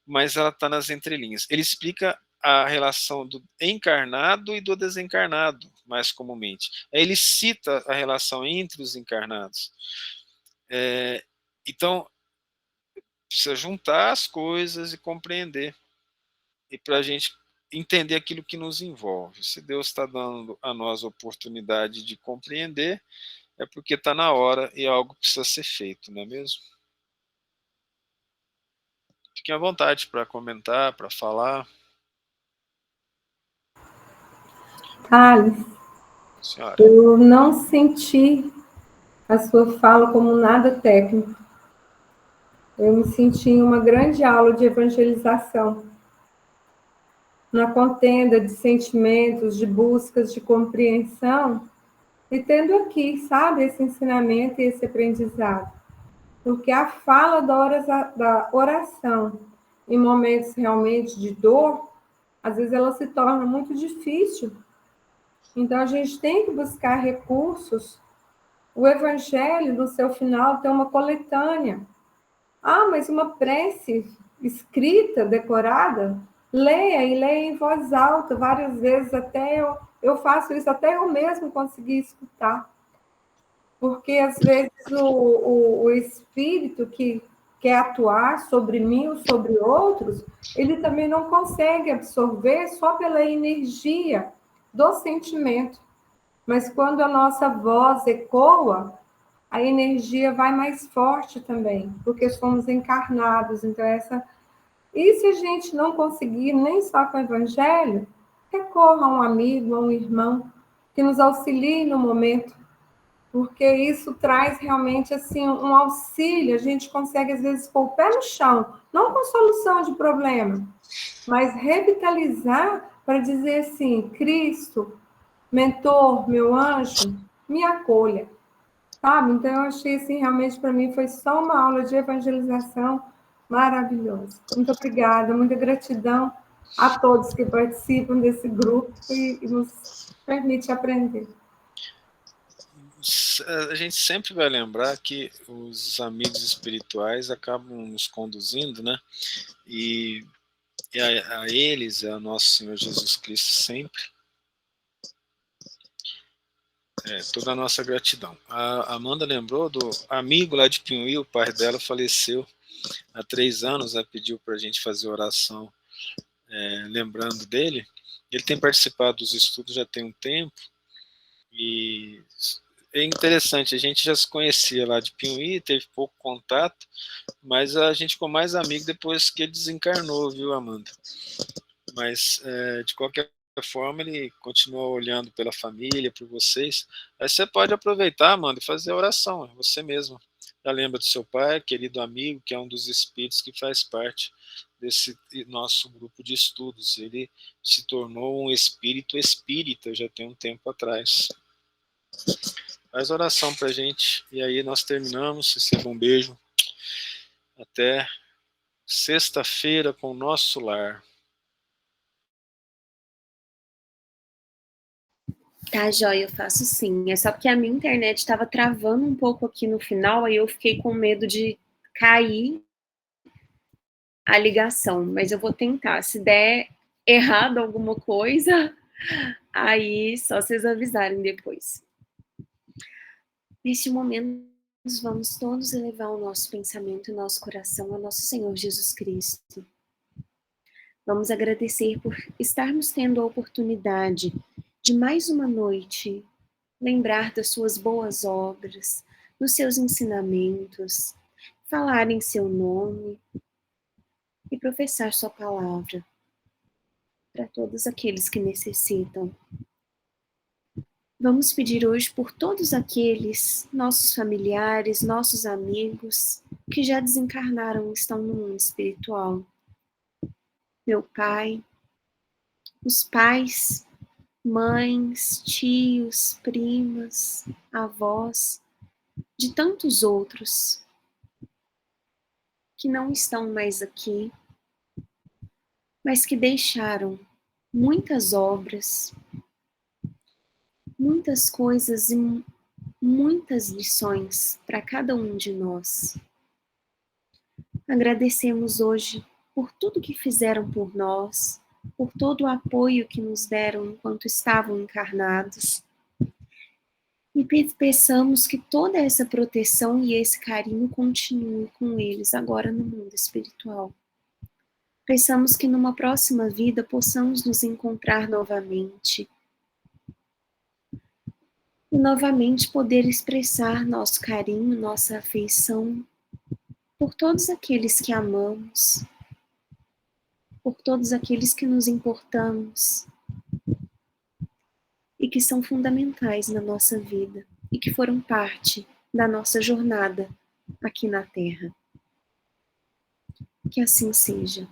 mas ela está nas entrelinhas. Ele explica a relação do encarnado e do desencarnado, mais comumente. Ele cita a relação entre os encarnados. Então, precisa juntar as coisas e compreender. E para a gente entender aquilo que nos envolve. Se Deus está dando a nós a oportunidade de compreender, é porque está na hora e algo precisa ser feito, não é mesmo? Fiquem à vontade para comentar, para falar. Thales, eu não senti a sua fala como nada técnico. Eu me senti em uma grande aula de evangelização, na contenda de sentimentos, de buscas de compreensão, e tendo aqui, sabe, esse ensinamento e esse aprendizado. Porque a fala da oração, em momentos realmente de dor, às vezes ela se torna muito difícil. Então, a gente tem que buscar recursos. O Evangelho, no seu final, tem uma coletânea. Mas uma prece escrita, decorada? Leia e leia em voz alta, várias vezes, até eu faço isso, até eu mesmo conseguir escutar. Porque, às vezes, o espírito que quer atuar sobre mim ou sobre outros, ele também não consegue absorver só pela energia do sentimento. Mas quando a nossa voz ecoa, a energia vai mais forte também, porque somos encarnados. Então, E se a gente não conseguir nem só com o evangelho, recorra a um amigo, a um irmão, que nos auxilie no momento, porque isso traz realmente assim um auxílio, a gente consegue às vezes pôr o pé no chão, não com solução de problema, mas revitalizar para dizer assim, Cristo, mentor, meu anjo, me acolha, sabe? Então eu achei assim, realmente para mim foi só uma aula de evangelização maravilhosa. Muito obrigada, muita gratidão a todos que participam desse grupo e nos permite aprender. A gente sempre vai lembrar que os amigos espirituais acabam nos conduzindo, né? E a eles, a nosso Senhor Jesus Cristo, sempre toda a nossa gratidão. A Amanda lembrou do amigo lá de Pinhuí, o pai dela faleceu há 3 anos, ela pediu para a gente fazer oração lembrando dele. Ele tem participado dos estudos já tem um tempo, e é interessante, a gente já se conhecia lá de Pinhuí, teve pouco contato, mas a gente ficou mais amigo depois que ele desencarnou, viu, Amanda? Mas, de qualquer forma, ele continua olhando pela família, por vocês. Aí você pode aproveitar, Amanda, e fazer a oração, você mesmo. Já lembra do seu pai, querido amigo, que é um dos espíritos que faz parte desse nosso grupo de estudos. Ele se tornou um espírito espírita já tem um tempo atrás. Faz oração pra gente, e aí nós terminamos. Receba um beijo. Até sexta-feira com o nosso lar. Tá, joia, eu faço sim. É só porque a minha internet estava travando um pouco aqui no final, aí eu fiquei com medo de cair a ligação, mas eu vou tentar. Se der errado alguma coisa, aí só vocês avisarem depois. Neste momento, nós vamos todos elevar o nosso pensamento e o nosso coração ao nosso Senhor Jesus Cristo. Vamos agradecer por estarmos tendo a oportunidade de mais uma noite lembrar das suas boas obras, dos seus ensinamentos, falar em seu nome e professar sua palavra para todos aqueles que necessitam. Vamos pedir hoje por todos aqueles, nossos familiares, nossos amigos, que já desencarnaram e estão no mundo espiritual. Meu pai, os pais, mães, tios, primas, avós, de tantos outros que não estão mais aqui, mas que deixaram muitas obras, muitas coisas e muitas lições para cada um de nós. Agradecemos hoje por tudo que fizeram por nós, por todo o apoio que nos deram enquanto estavam encarnados. E peçamos que toda essa proteção e esse carinho continue com eles agora no mundo espiritual. Peçamos que numa próxima vida possamos nos encontrar novamente e novamente poder expressar nosso carinho, nossa afeição por todos aqueles que amamos, por todos aqueles que nos importamos e que são fundamentais na nossa vida e que foram parte da nossa jornada aqui na Terra. Que assim seja.